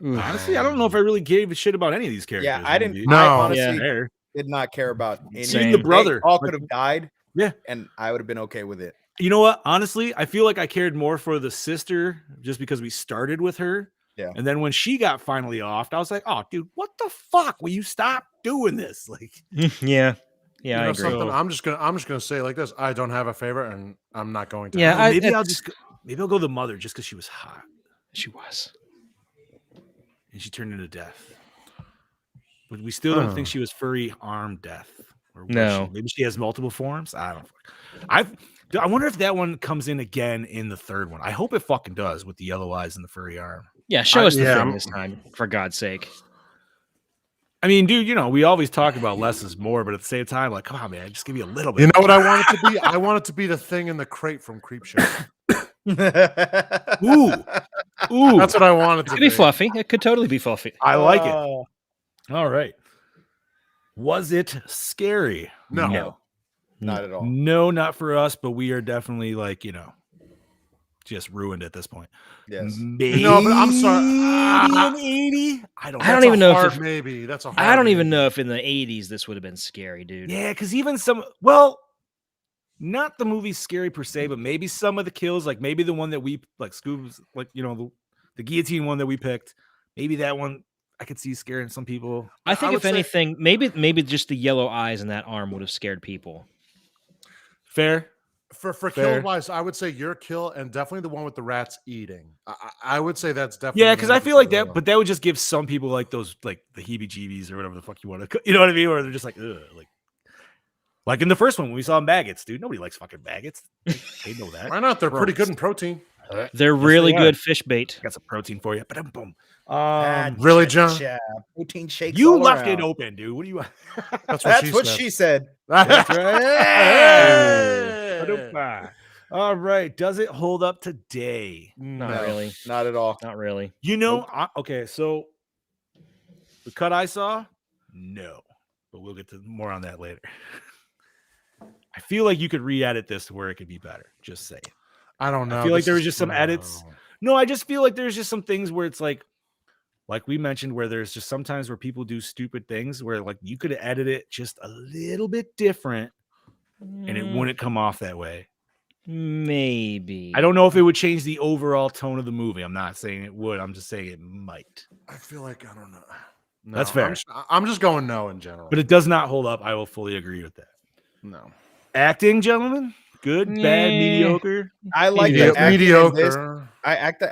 Honestly, I don't know if I really gave a shit about any of these characters. Yeah, I didn't. maybe. No. I honestly Yeah. Fair. did not care about any. Same. The brother. They all Like, could have died. Yeah. And I would have been okay with it. You know what? Honestly, I feel like I cared more for the sister just because we started with her. Yeah. And then when she got finally offed, I was like, oh, dude, what the fuck? Will you stop doing this? Like, Yeah, You I know agree. something? I'm just gonna say it like this. I don't have a favorite, and I'm not going to. Yeah, have it. maybe I'll go the mother just because she was hot She was. and she turned into death. But we still don't think she was furry arm death. Or was No. she? Maybe she has multiple forms. I don't know. I wonder if that one comes in again in the third one. I hope it fucking does with the yellow eyes and the furry arm. Yeah, show us the yeah, thing I'm- this time, for God's sake. I mean, dude, you know, we always talk about less is more, but at the same time, like, come on, man, just give me a little bit. You know what I want it to be? I want it to be the thing in the crate from Creepshow. Ooh, ooh, That's what I want it It to could be fluffy. It could totally be fluffy. I like it. Oh, All right. Was it scary? No. not at all. No, not for us, but we are definitely like, you know, just ruined at this point. Yes. Maybe No, but I'm sorry. an 80? I don't know. I don't That's even a know hard if maybe. That's a hard I don't even maybe. know if in the 80s this would have been scary, dude. Yeah, because even not the movie scary per se, but maybe some of the kills, like maybe the one that we like Scoob's, like, you know, the guillotine one that we picked, maybe that one I could see scaring some people. I think would if say- anything, maybe just the yellow eyes and that arm would have scared people. Fair. For Fair. kill wise, I would say your kill and definitely the one with the rats eating. I would say that's definitely Yeah, the because one I with feel like the- that, but that would just give some people like those, like the heebie-jeebies or whatever the fuck you want to, you know what I mean? Or they're just like, ugh, like in the first one when we saw maggots, dude. Nobody likes fucking maggots. They know that. Why not? They're pretty Gross. good in protein. They're Yes, really they are. good fish bait. Got some protein for you. But boom. Really, John? Yeah, protein shakes. You all left around. it open, dude. What do you? That's That's what she said. That's Hey! right. All right. Does it hold up today? Not No. really. Not at all. Not really. You know, okay. So the cut I saw, no, but we'll get to more on that later. I feel like you could re-edit this to where it could be better. Just say it. I don't know. feel like This there was is- just some edits. No, I just feel like there's just some things where it's like we mentioned, where there's just sometimes where people do stupid things where like you could edit it just a little bit different and it wouldn't come off that way. Maybe. I don't know if it would change the overall tone of the movie. I'm not saying it would. I'm just saying it might. I feel like I don't know. That's fair. I'm just going no in general. But it does not hold up. I will fully agree with that. No. Acting, gentlemen? Good, bad, Yeah. mediocre? I like the Mediocre. acting in this. Mediocre.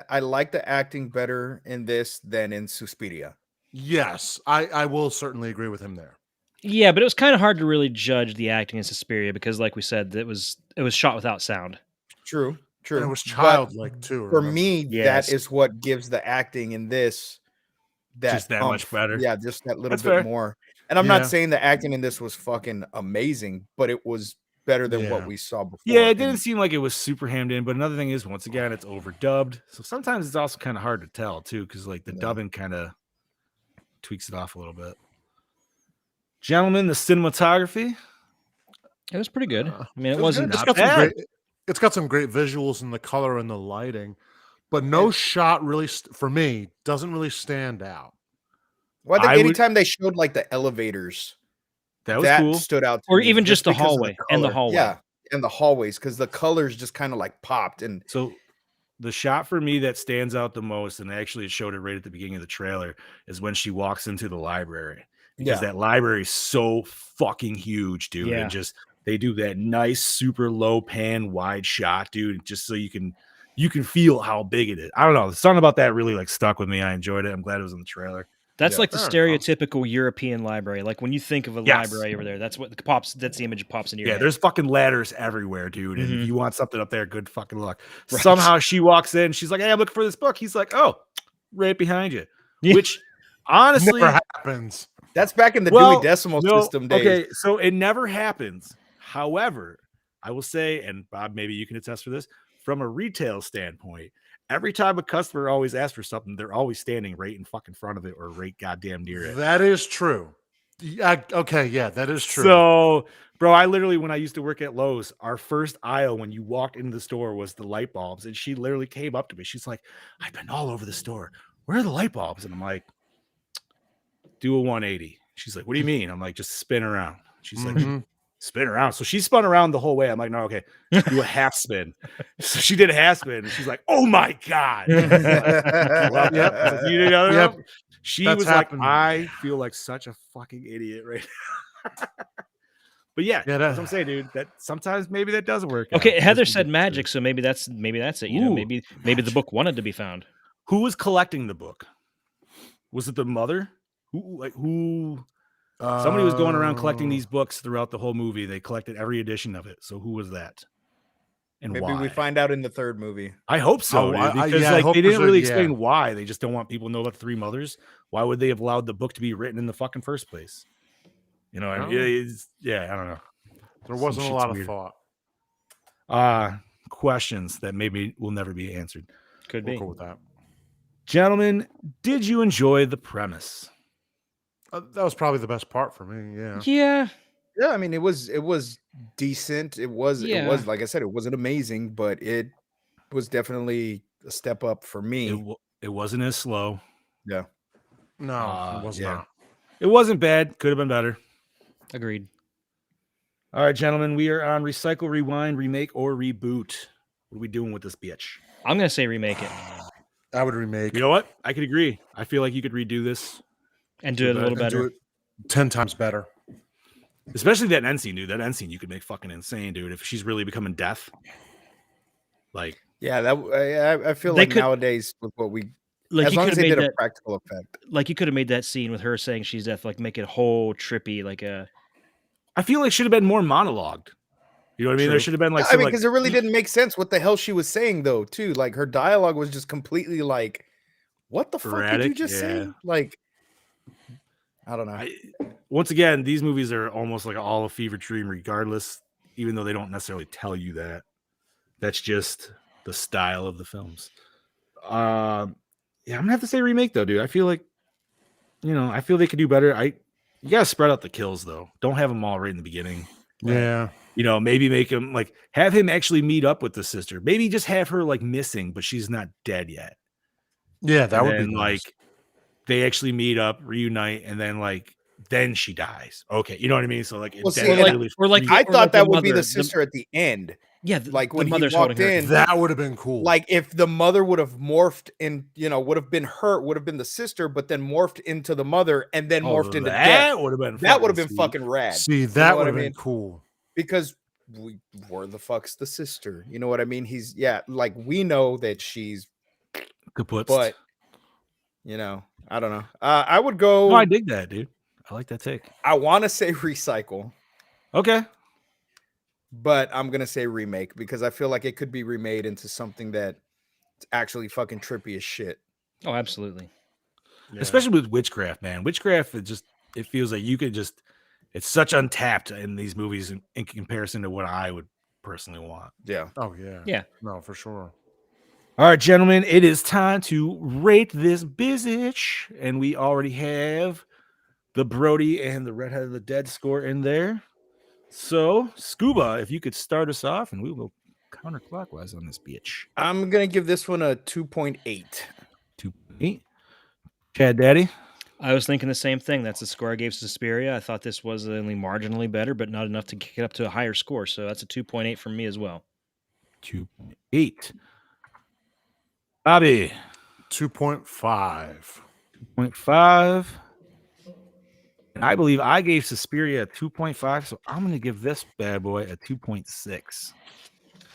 I like the acting better in this than in Suspiria. Yes, I will certainly agree with him there. Yeah, but it was kind of hard to really judge the acting in Suspiria because, like we said, it was shot without sound. True. And it was But childlike too. for remember? me, Yes. that is what gives the acting in this Just that much umph. better. Yeah, just that little That's bit fair. more. And I'm Yeah. not saying the acting in this was fucking amazing, but it was better than what Yeah. we saw before. Yeah, it didn't And seem like it was super hammed in, but another thing is, once again, it's overdubbed. So sometimes it's also kind of hard to tell, too, because like the Yeah. dubbing kind of tweaks it off a little bit. Gentlemen, the cinematography. It was pretty good. I mean, it It's wasn't. good. Not bad. It's got some great visuals in the color and the lighting, but no shot really, for me, doesn't really stand out. well, I think I would- anytime they showed like the elevators, That was cool. stood out to Or me even just the because of hallway, and the color. hallway. Yeah, and the hallways, because the colors just kind of like popped. And So the shot for me that stands out the most, and actually it showed it right at the beginning of the trailer, is when she walks into the library. Because Yeah. that library is so fucking huge, dude. Yeah. And just they do that nice, super low pan wide shot, dude, just so you can feel how big it is. I don't know. Something about that really like stuck with me. I enjoyed it. I'm glad it was in the trailer. That's Yeah, like the fair enough. stereotypical European library. Like when you think of a Yes. library over there, that's what pops. That's the image that pops into your Yeah, head. there's fucking ladders everywhere, dude. And if Mhm. you want something up there, good fucking luck. Right. Somehow she walks in, she's like, "Hey, I'm looking for this book." He's like, "Oh, right behind you." Yeah. Which honestly, Never happens. that's back in the well, Dewey Decimal no, System days. okay, so it never happens. However, I will say, and Bob, maybe you can attest for this, from a retail standpoint, every time a customer always asks for something, they're always standing right in fucking front of it or right goddamn near it. That is true. Yeah, okay, yeah, that is true. So, bro, I literally, when I used to work at Lowe's, our first aisle when you walked into the store was the light bulbs. And she literally came up to me. She's like, "I've been all over the store. Where are the light bulbs?" And I'm like, "Do a 180. She's like, "What do you mean?" I'm like, "Just spin around." She's like, Mhm. "Spin around." So she spun around the whole way. I'm like, "No, okay, do a half spin." So she did a half spin. And she's like, "Oh my God." Well, Yep. I was like, "You know, Yep. She That's was happened. like, "I feel like such a fucking idiot right now." But yeah, Yeah, that's what I'm saying, dude. That sometimes maybe that doesn't work. out. Okay, Heather Just said be magic, true. so maybe that's it. You know, Ooh, maybe the book wanted to be found. Who was collecting the book? Was it the mother? Who? Somebody was going around collecting these books throughout the whole movie. They collected every edition of it. So who was that? And Maybe why? we find out in the third movie. I hope so, Oh, dude, I- because yeah, I like hope they didn't there's a- really yeah. explain why. They just don't want people to know about the three mothers. Why would they have allowed the book to be written in the fucking first place? You know, I mean, yeah, I don't know. There Some wasn't a shit's lot of weird. thought. Questions that maybe will never be answered. Could We're be. cool with that. Gentlemen, did you enjoy the premise? That was probably the best part for me. Yeah. Yeah. Yeah, I mean, it was decent. It was Yeah. like I said, it wasn't amazing, but it was definitely a step up for me. It wasn't as slow. Yeah. No, it was yeah. not. It wasn't bad. Could have been better. Agreed. All right, gentlemen, we are on Recycle, Rewind, Remake, or Reboot. What are we doing with this bitch? I'm gonna say remake it I would remake. You know what? I could agree. I feel like you could redo this, and do it a little and better. do it 10 times better. especially that end scene, dude. That end scene you could make fucking insane, dude. If she's really becoming death, like Yeah, I feel They like could- nowadays with what we Like as you long could as have they made did a that. practical effect. Like you could have made that scene with her saying she's deaf. Like make it whole trippy. Like a. I feel like should have been more monologued. You know what I mean? There True. should have been like I some mean, like because it really didn't make sense what the hell she was saying, though, too. Like her dialogue was just completely like, what the fuck did you Erratic, just say? yeah. Like, I don't know. Once again, these movies are almost like all a fever dream, regardless, even though they don't necessarily tell you that. That's just the style of the films. Yeah, I'm gonna have to say remake though, dude. I feel like, I feel they could do better. You gotta spread out the kills though. Don't have them all right in the beginning. Yeah. Maybe make him like have him actually meet up with the sister. Maybe just have her like missing, but she's not dead yet. Yeah, that And would then, be nice. like they actually meet up, reunite, and then she dies. Okay, you know what I mean? So like, Well, that see, and really I or thought like that the would be mother- the sister at the end. Yeah, Like when the he mother's walked holding her. in, That would have been cool. like if the mother would have morphed in, would have been her, would have been the sister, but then morphed into the mother and then morphed into death. would have been That would have been sweet. fucking rad. See, You that know what would I have been mean? cool. because where the fuck's the sister? You know what I mean? Like we know that she's Kaputz. but I don't know. I would go. No, I dig that, dude. I like that take. I want to say recycle, Okay. but I'm gonna say remake because I feel like it could be remade into something that's actually fucking trippy as shit. Oh, absolutely. Yeah. Especially with witchcraft, man. Witchcraft, it feels like you could just. It's such untapped in these movies in comparison to what I would personally want. Yeah. Oh yeah. Yeah. No, for sure. All right, gentlemen, it is time to rate this bizitch, and we already have the Brody and the Redhead of the Dead score in there. So, Scuba, if you could start us off, and we will counterclockwise on this bitch. I'm gonna give this one a 2.8. 2.8. Chad Daddy. I was thinking the same thing. That's the score I gave Suspiria. I thought this was only marginally better, but not enough to kick it up to a higher score. So that's a 2.8 from me as well. 2.8. Bobby. 2.5. 2.5. And I believe I gave Suspiria a 2.5, so I'm going to give this bad boy a 2.6.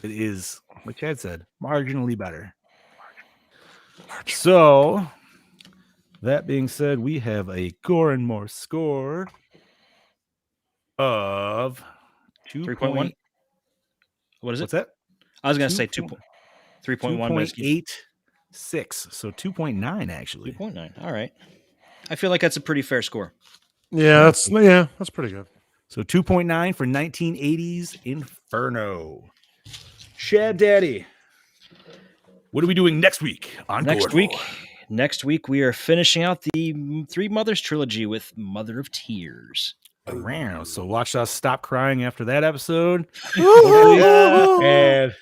It is, like Chad said, marginally better. So, that being said, we have a Gore and More score of 3.1. What is it? What's that? I was going to say 3.1. 2.86. So 2.9 actually. 2.9. All right. I feel like that's a pretty fair score. Yeah, that's pretty good. So 2.9 for 1980s Inferno. Chad Daddy. What are we doing next week on Next Gore? week we are finishing out the Three Mothers trilogy with Mother of Tears. Wow. So watch us stop crying after that episode. And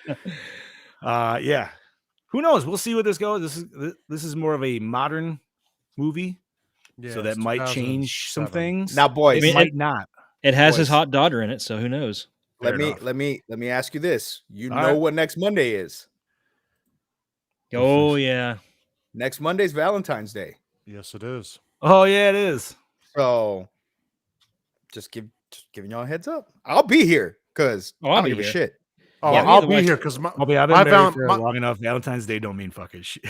yeah. Who knows? We'll see where this goes. This is more of a modern movie. Yeah, So that might change some things. Now, boys, it might not. It has Boys. his hot daughter in it, so who knows? Let me ask you this. You know what next Monday is? Oh yeah. Next Monday's Valentine's Day. Yes, it is. Oh yeah, it is. So just giving y'all a heads up. I'll be here because I don't give a shit. Oh, Yeah, I'll be here because I've been married for long enough. Valentine's Day don't mean fucking shit.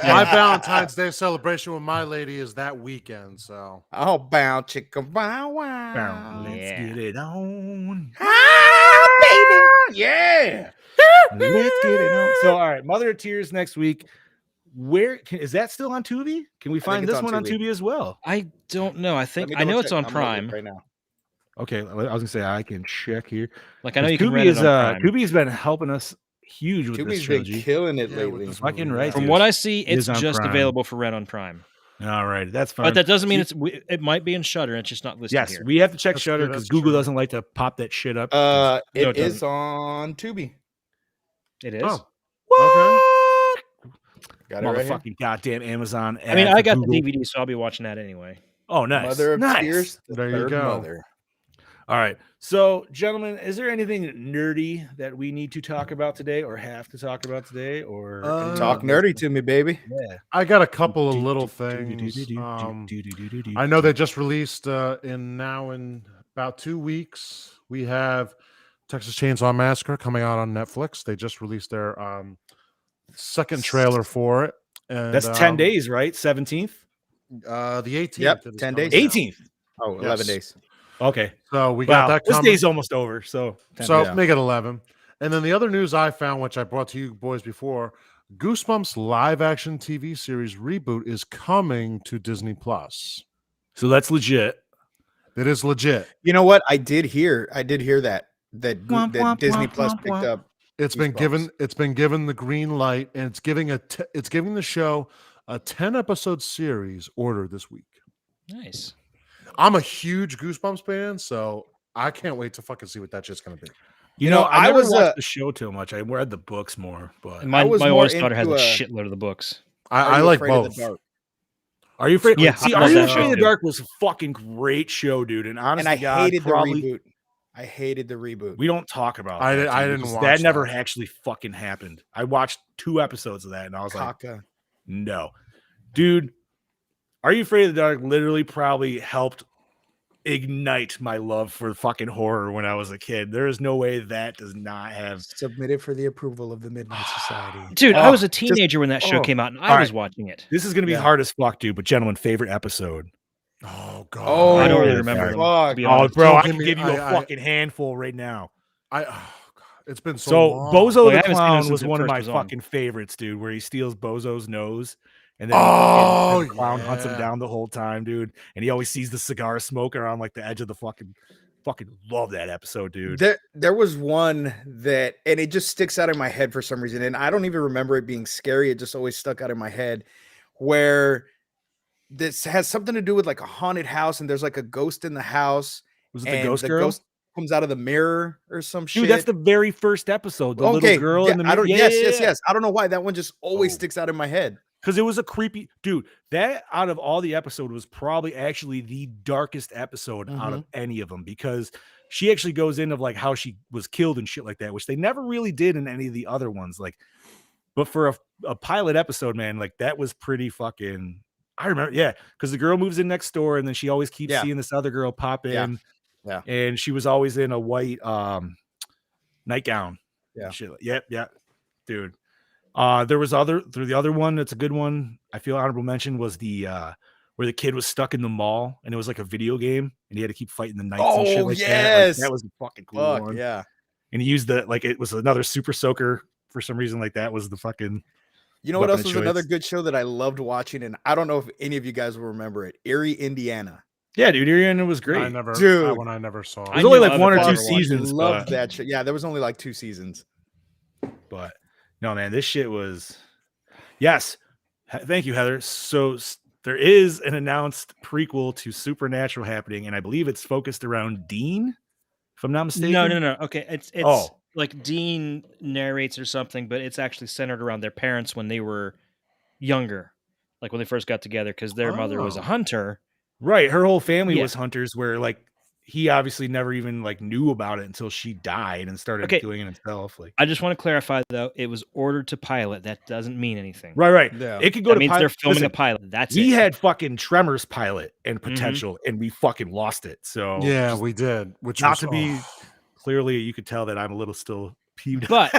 My Valentine's Day celebration with my lady is that weekend. So I'll bound chicka wow wow. Let's get it on. Baby. Yeah. Let's get it on. So all right, Mother of Tears next week. Where is that still on Tubi? Can we find this one on Tubi as well? I don't know. I know it's on I'm Prime right now. Okay, I was gonna say I can check here. Like I know you can rent it on Prime. Tubi's been helping us huge with this Tubi's been trilogy. killing it lately. Fucking right. From dude. what I see, It it's is on just Prime. available for rent on Prime. All right, that's fine. But that doesn't mean it might be in Shudder. It's just not listed yes, here. we have to check That's Shudder true, because that's Google true. doesn't like to pop that shit up. It it is doesn't. on Tubi. It is. Oh, What? Got it right here. Motherfucking goddamn Amazon. I mean, ad I for got Google. the DVD, so I'll be watching that anyway. Oh, nice. Mother of nice. Tears. The There you third go. Mother. All right. So, gentlemen, is there anything nerdy that we need to talk about today or have to talk about today? Or Talk nerdy to me, baby. Yeah. I got a couple of little things. I know they just released in about 2 weeks. We have Texas Chainsaw Massacre coming out on Netflix. They just released their second trailer for it. And That's 10 days, right? 17th? The 18th. Yep, it is 10 coming days. out. 18th. Oh, 11 days. Okay. So we got that This coming. day's almost over. So, 10 So days. make it 11. And then the other news I found, which I brought to you boys before, Goosebumps live action TV series reboot is coming to Disney Plus. So that's legit. It is legit. You know what? I did hear that Disney Plus picked up. It's been given the green light, and it's giving the show a 10-episode series order this week. Nice. I'm a huge Goosebumps fan, so I can't wait to fucking see what that shit's gonna be. You know, I never was watched the show too much. I read the books more, but And my I was more oldest daughter has a into, shitload of the books. I you like Afraid of both. the Dark? Are You Afraid? Yeah, See, I Are love You that Afraid show, of the too. Dark was a fucking great show, dude. And honestly, And I God, hated probably, the reboot. I hated the reboot. We don't talk about I that. didn't- I too, didn't because watch that. Never that. actually fucking happened. I watched 2 episodes of that, and I was like, Caca. no, dude. Are You Afraid of the Dark literally probably helped ignite my love for fucking horror when I was a kid. There is no way that does not have. Submitted for the approval of the Midnight Society. Dude, I Oh, was a just- teenager when that show came out, and I All was right. watching it. This is gonna be Yeah. hard as fuck, dude. But gentlemen, favorite episode. Oh god. Oh, I don't really yeah, remember them. fuck. To be Oh, honest. bro, Don't I give can me- give you a I- fucking handful right now. God, it's been so So long. Bozo Like, I the haven't seen it Clown since was it one of first my was on. fucking favorites, dude. Where he steals Bozo's nose, and then Oh, the clown hunts him yeah. down the whole time, dude. And he always sees the cigar smoker on like the edge of the fucking love that episode, dude. There was one that, and it just sticks out in my head for some reason, and I don't even remember it being scary. It just always stuck out in my head, where this has something to do with like a haunted house, and there's like a ghost in the house. Was it the and ghost the girl? ghost comes out of the mirror or some shit. Dude, that's the very first episode. The little girl in the I don't. yeah, yes, yeah, yes, yeah. yes. I don't know why that one just always Oh. sticks out in my head. Because it was a creepy dude. That out of all the episode was probably actually the darkest episode out of any of them, because she actually goes into like how she was killed and shit like that, which they never really did in any of the other ones. Like, but for a pilot episode, man, like that was pretty fucking. I remember, yeah, because the girl moves in next door, and then she always keeps Yeah. seeing this other girl pop in. Yeah. And she was always in a white nightgown. Yeah. Shit. Yep, dude. There was the other one that's a good one. I feel honorable mention was the where the kid was stuck in the mall and it was like a video game and he had to keep fighting the knights and shit Oh, like that. Like, yes. that was a fucking cool Fuck one. yeah. And he used the like it was another super soaker for some reason, like that was the fucking You know what weapon else of was another choice. good show that I loved watching, and I don't know if any of you guys will remember it. Erie, Indiana. Yeah, dude, Ariana was great. I never, Dude. that one I never saw. There's only knew like of one it, or but I two never watched it. seasons, Loved but, that show. Yeah, there was only like 2 seasons. but no, man, this shit was yes. Thank you, Heather. So there is an announced prequel to Supernatural happening, and I believe it's focused around Dean, if I'm not mistaken. No. Okay, it's Oh. like Dean narrates or something, but it's actually centered around their parents when they were younger, like when they first got together, because their mother was a Oh. hunter. Right, her whole family Yeah. was hunters, where like he obviously never even like knew about it until she died and started Okay. doing it himself. Like, I just want to clarify though, it was ordered to pilot. That doesn't mean anything. right. Yeah. It could go That to means they're pilot. filming Listen, a pilot. That's we it. had fucking Tremors pilot and Mm-hmm. potential, and we fucking lost it. So Yeah, just we did. Which not was, to be oh. clearly, you could tell that I'm a little still peeved. But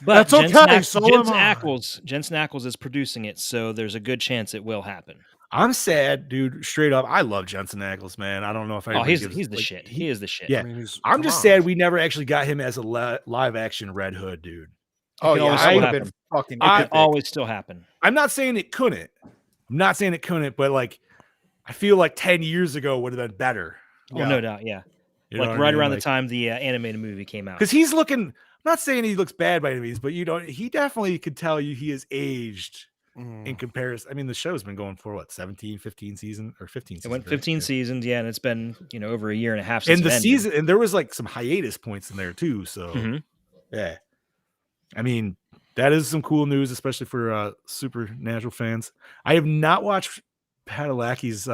That's Jensen okay, Ack- so Jensen am I. Jensen Ackles is producing it, so there's a good chance it will happen. I'm sad, dude. Straight up, I love Jensen Ackles, man. I don't know if Oh, anybody he's gives, the like, shit. He is the shit. Yeah, I mean, he's- I'm come just on. sad we never actually got him as a live action Red Hood, dude. Oh can yeah, always that still would have been happen. fucking. It could epic. always still happen. I'm not saying it couldn't. But like, I feel like 10 years ago would have been better. Oh, no doubt. Yeah. You know Like what I right mean? around the Like, time the animated movie came out. because he's looking. I'm not saying he looks bad by any means, but he definitely could tell you he is aged in comparison. I mean, the show's been going for what 17, 15 seasons or 15 seasons. It went right? 15 Yeah. seasons, yeah, and it's been over a year and a half since And the it ended. season, and there was like some hiatus points in there too. So Mhm. yeah, I mean that is some cool news, especially for Supernatural fans. I have not watched Padalecki's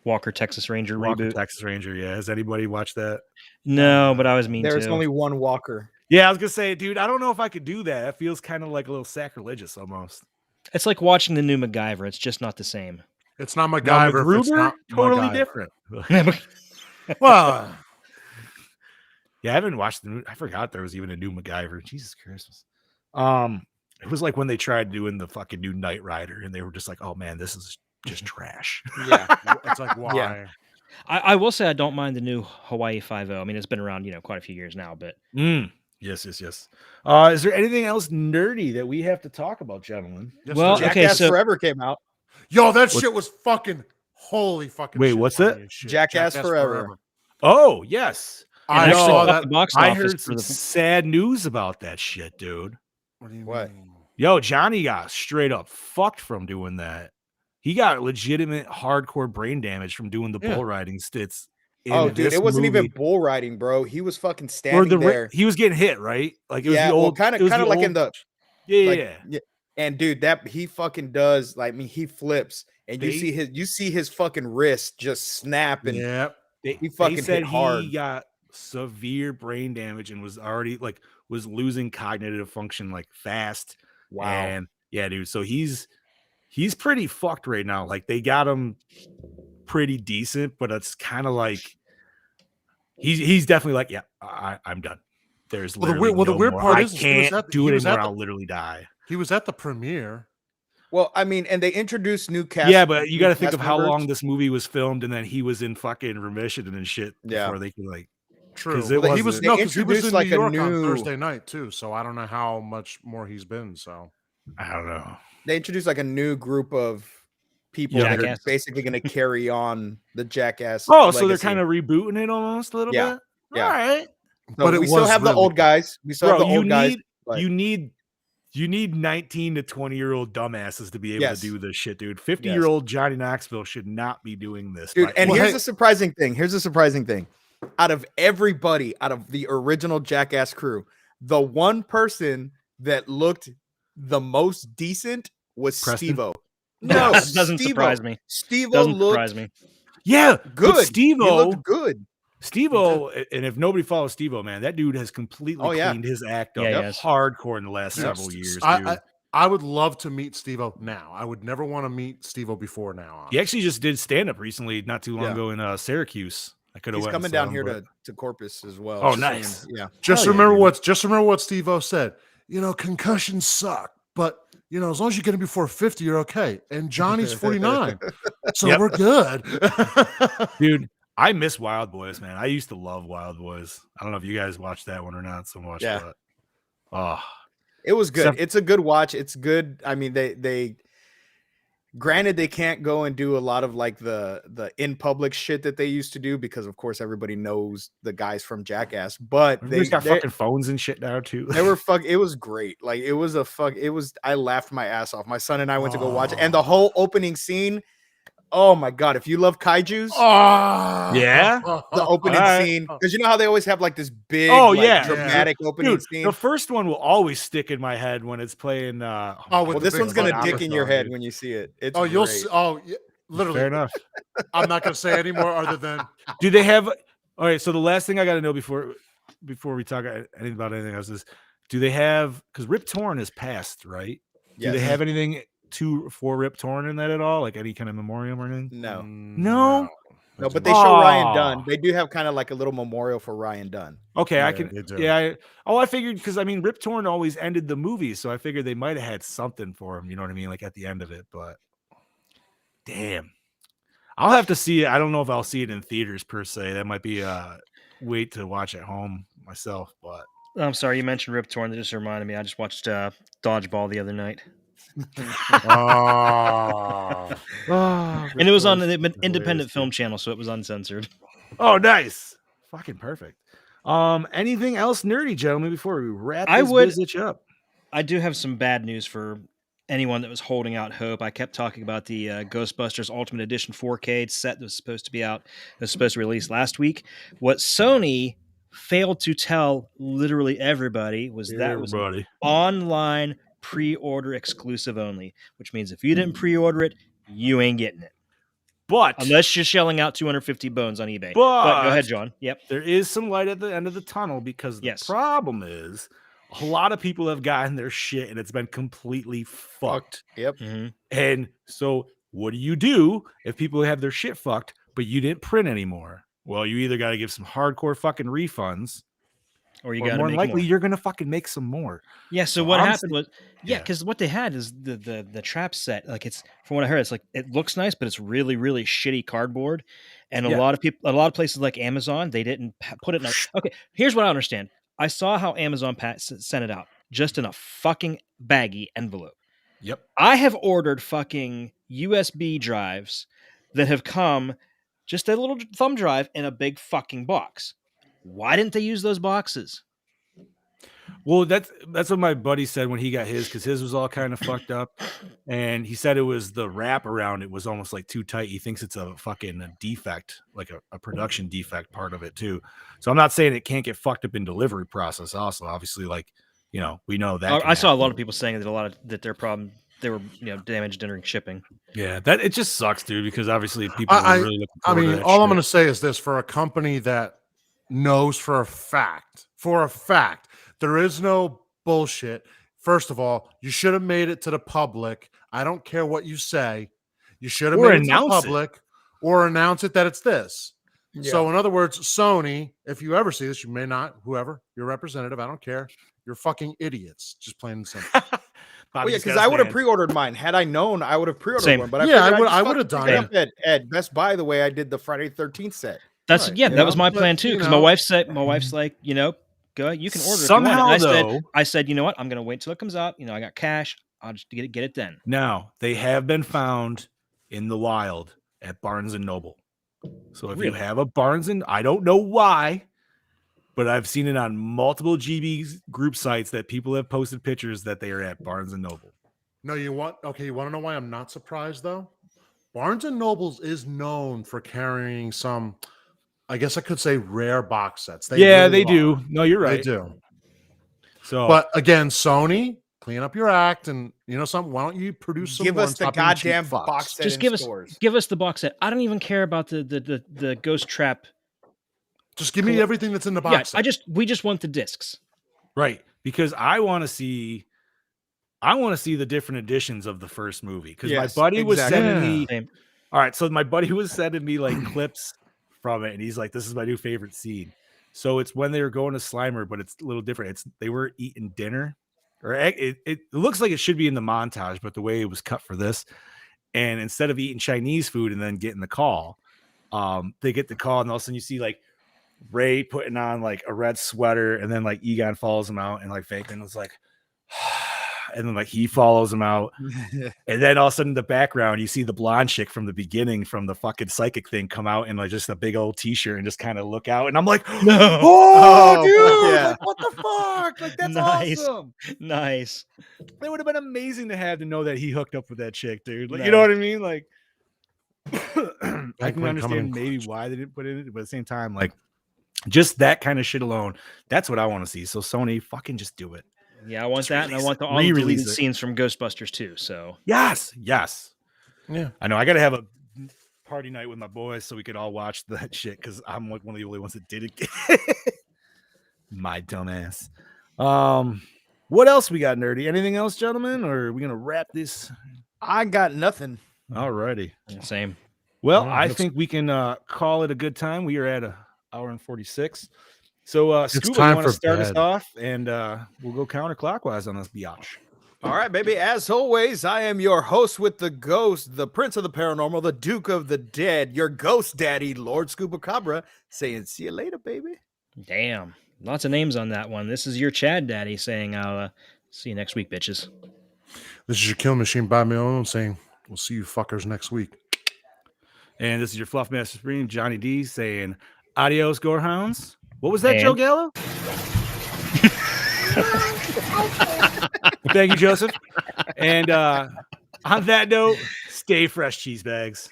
Walker Texas Ranger Walker reboot. Texas Ranger. Yeah, has anybody watched that? No, but I was mean There's to. only one Walker. Yeah, I was gonna say, dude, I don't know if I could do that. It feels kind of like a little sacrilegious almost. It's like watching the new MacGyver. It's just not the same. It's not Now, MacGyver. If it's MacGruber, not totally MacGyver. different. Well, Yeah, I haven't watched the. I forgot there was even a new MacGyver. Jesus Christmas. It was like when they tried doing the fucking new Knight Rider, and they were just like, "Oh man, this is just trash." Yeah. it's like why? Yeah. I will say I don't mind the new Hawaii 5.0. I mean, it's been around, quite a few years now, but Yes. Is there anything else nerdy that we have to talk about, gentlemen? Yes, Well, there is. okay, Jackass so- Forever came out. Yo, that shit was fucking holy fucking. Wait, shit, what's funny that? as shit. Jackass Forever. Oh yes, And I actually saw got that. the box I office heard for some the sad news about that shit, dude. What do you What? mean? Yo, Johnny got straight up fucked from doing that. He got legitimate hardcore brain damage from doing the Yeah. bull riding stits. in Oh, dude, this it wasn't even movie. bull riding, bro. He was fucking Or standing there. he was getting hit, right? Like it was Yeah, the well, old, kind it was of the like in old- the yeah. like, And dude, that he fucking does. Like, I mean, he flips, and They- you see his fucking wrist just snap, and Yep. he fucking they said hit hard. he got severe brain damage and was already was losing cognitive function like fast. Wow. And yeah, dude. So he's pretty fucked right now. Like they got him pretty decent, but it's kind of like he's definitely like, yeah, I'm done. There's literally the weird more. part I is can't do it anymore. I'll literally die. He was at the premiere. Well, I mean, and they introduced new cast. Yeah, but you got to think of cast how members. long this movie was filmed, and then he was in fucking remission and shit before they could like. True. Because He was in like New York a on new Thursday night too, so I don't know how much more he's been. So I don't know. They introduced like a new group of people that are basically going to carry on the Jackass. Oh, so they're kind of rebooting it almost a little bit. Yeah. All right. So but we still have the old guys. We still have the old guys. You need 19 to 20-year-old dumbasses to be able to do this shit, dude. 50-year-old Johnny Knoxville should not be doing this. Dude, and here's the surprising thing. Out of everybody, out of the original Jackass crew, the one person that looked the most decent was Steve-O. No, doesn't surprise me. Steve-O looked yeah, good. Steve-O he looked good. Steve-O, and if nobody follows Steve-O, man, that dude has completely cleaned his act up hardcore in the last several years, dude. I would love to meet Steve-O now. I would never want to meet Steve-O before now. He actually just did stand-up recently, not too long ago in Syracuse. I could have. He's coming down here to Corpus as well. Oh, nice. Yeah. Just remember what Steve-O said. You know, concussions suck, but you know, as long as you get it before 50, you're okay. And Johnny's 49, so we're good, dude. I miss Wild Boys, man. I used to love Wild Boys. I don't know if you guys watched that one or not so much. Yeah. But, it was good. It's a good watch. It's good. I mean, they granted they can't go and do a lot of like the in public shit that they used to do because of course everybody knows the guys from Jackass, but they got fucking phones and shit now too. They were it was great. Like I laughed my ass off. My son and I went to go watch it, and the whole opening scene. Oh my god! If you love kaijus, the opening scene, because you know how they always have like this big, dramatic opening scene. The first one will always stick in my head when it's playing. Well, this one's gonna dick in your head when you see it. It's you'll see. Literally. Fair enough. I'm not gonna say any more other than. Do they have? All right. So the last thing I got to know before we talk anything about anything else is, do they have? Because Rip Torn is passed, right? Do they have anything for Rip Torn in that at all? Like any kind of memoriam or anything? No, but they show Ryan Dunn. They do have kind of like a little memorial for Ryan Dunn. Okay, I can. Yeah. I figured because I mean Rip Torn always ended the movie, so I figured they might have had something for him. You know what I mean? Like at the end of it, but damn, I'll have to see it. I don't know if I'll see it in theaters per se. That might be a wait to watch at home myself. But I'm sorry, you mentioned Rip Torn. That just reminded me. I just watched Dodgeball the other night. And it was on the independent film channel, so it was uncensored. Oh, nice. Fucking perfect. Anything else nerdy, gentlemen, before we wrap this bitch up? I do have some bad news for anyone that was holding out hope. I kept talking about the Ghostbusters Ultimate Edition 4K set that was supposed to be out. It was supposed to release last week. What Sony failed to tell literally everybody was that it was online pre-order exclusive only, which means if you didn't pre-order it, you ain't getting it. But unless you're shelling out 250 bones on eBay. But go ahead, John. Yep. There is some light at the end of the tunnel because the problem is a lot of people have gotten their shit and it's been completely fucked. Yep. Mm-hmm. And so what do you do if people have their shit fucked, but you didn't print anymore? Well, you either got to give some hardcore fucking refunds, or you got more likely you're gonna fucking make some more. Yeah. So what happened was, because what they had is the trap set. Like it's from what I heard, it's like it looks nice, but it's really really shitty cardboard. And a lot of places like Amazon, they didn't put it in. Okay, here's what I understand. I saw how Amazon sent it out just in a fucking baggy envelope. Yep. I have ordered fucking USB drives that have come just a little thumb drive in a big fucking box. Why didn't they use those boxes? Well, that's what my buddy said when he got his, because his was all kind of fucked up, and he said it was the wrap around it was almost like too tight. He thinks it's a fucking defect, like a production defect part of it too. So I'm not saying it can't get fucked up in delivery process. Also, obviously, like we know that. I saw a lot of people saying that their problem they were damaged during shipping. Yeah, that it just sucks, dude, because obviously people are really looking forward to that all shit. I'm going to say is this: for a company that knows for a fact, there is no bullshit. First of all, you should have made it to the public. I don't care what you say. You should have made it to the public. or announce it that it's this. Yeah. So in other words, Sony, if you ever see this, you may not, whoever, your representative, I don't care. You're fucking idiots. Just plain and simple. Well, yeah, because I would have pre-ordered mine. Had I known, I would have pre-ordered Same. one. But Yeah, figured I I'd would have just done fucking it. pick up at Best Buy the way I did the Friday 13th set. That's Right, that was my but, plan too. Because my wife's like, go, you can order Somehow, if you want. And though, I said, you know what? I'm gonna wait till it comes out. I got cash. I'll just get it then. Now they have been found in the wild at Barnes and Noble. So if you have a Barnes and I don't know why, but I've seen it on multiple GB group sites that people have posted pictures that they are at Barnes and Noble. No, you want to know why I'm not surprised though? Barnes and Nobles is known for carrying some, I guess I could say, rare box sets. They do. No, you're right. They do. So, but again, Sony, clean up your act, and you know something. Why don't you produce some? Give more us and the stop being cheap goddamn fucks? box set. Just give us the box set. I don't even care about the Ghost Trap. Just give me everything that's in the box set. We just want the discs. Right, because I want to see the different editions of the first movie. Because my buddy was sending me. All right, so my buddy was sending me like clips from it, and he's like, "This is my new favorite scene." So it's when they were going to Slimer, but it's a little different. They were eating dinner, or it looks like it should be in the montage, but the way it was cut for this, and instead of eating Chinese food and then getting the call, they get the call, and all of a sudden you see like Ray putting on like a red sweater, and then like Egon follows him out, and like Fakeman was like, and then like he follows him out, and then all of a sudden in the background you see the blonde chick from the beginning from the fucking psychic thing come out in like just a big old t-shirt and just kind of look out, and I'm like, No. oh dude, like, what the fuck? Like that's awesome. Nice. It would have been amazing to know that he hooked up with that chick, dude. Like, you know what I mean? Like I can understand maybe why they didn't put it in, but at the same time, like just that kind of shit alone, that's what I want to see. So Sony, fucking just do it. Yeah, I want Just that, and I want the all re-release deleted it. scenes from Ghostbusters too. So Yes. Yeah, I know. I got to have a party night with my boys so we could all watch that shit because I'm like one of the only ones that did it. My dumbass. What else we got, nerdy? Anything else, gentlemen? Or are we gonna wrap this? I got nothing. Alrighty. Same. Well, I think we can call it a good time. We are at an hour and 46. So, Scuba, you want to start us off, and we'll go counterclockwise on this biatch. All right, baby. As always, I am your host with the ghost, the prince of the paranormal, the duke of the dead, your ghost daddy, Lord Scuba Cabra, saying, see you later, baby. Damn. Lots of names on that one. This is your Chad daddy saying, I'll see you next week, bitches. This is your Kill Machine by me own saying, we'll see you fuckers next week. And this is your Fluff Master Supreme, Johnny D, saying, adios, Gorehounds. What was that, Joe Gallo? Thank you, Joseph. And on that note, stay fresh, cheese bags.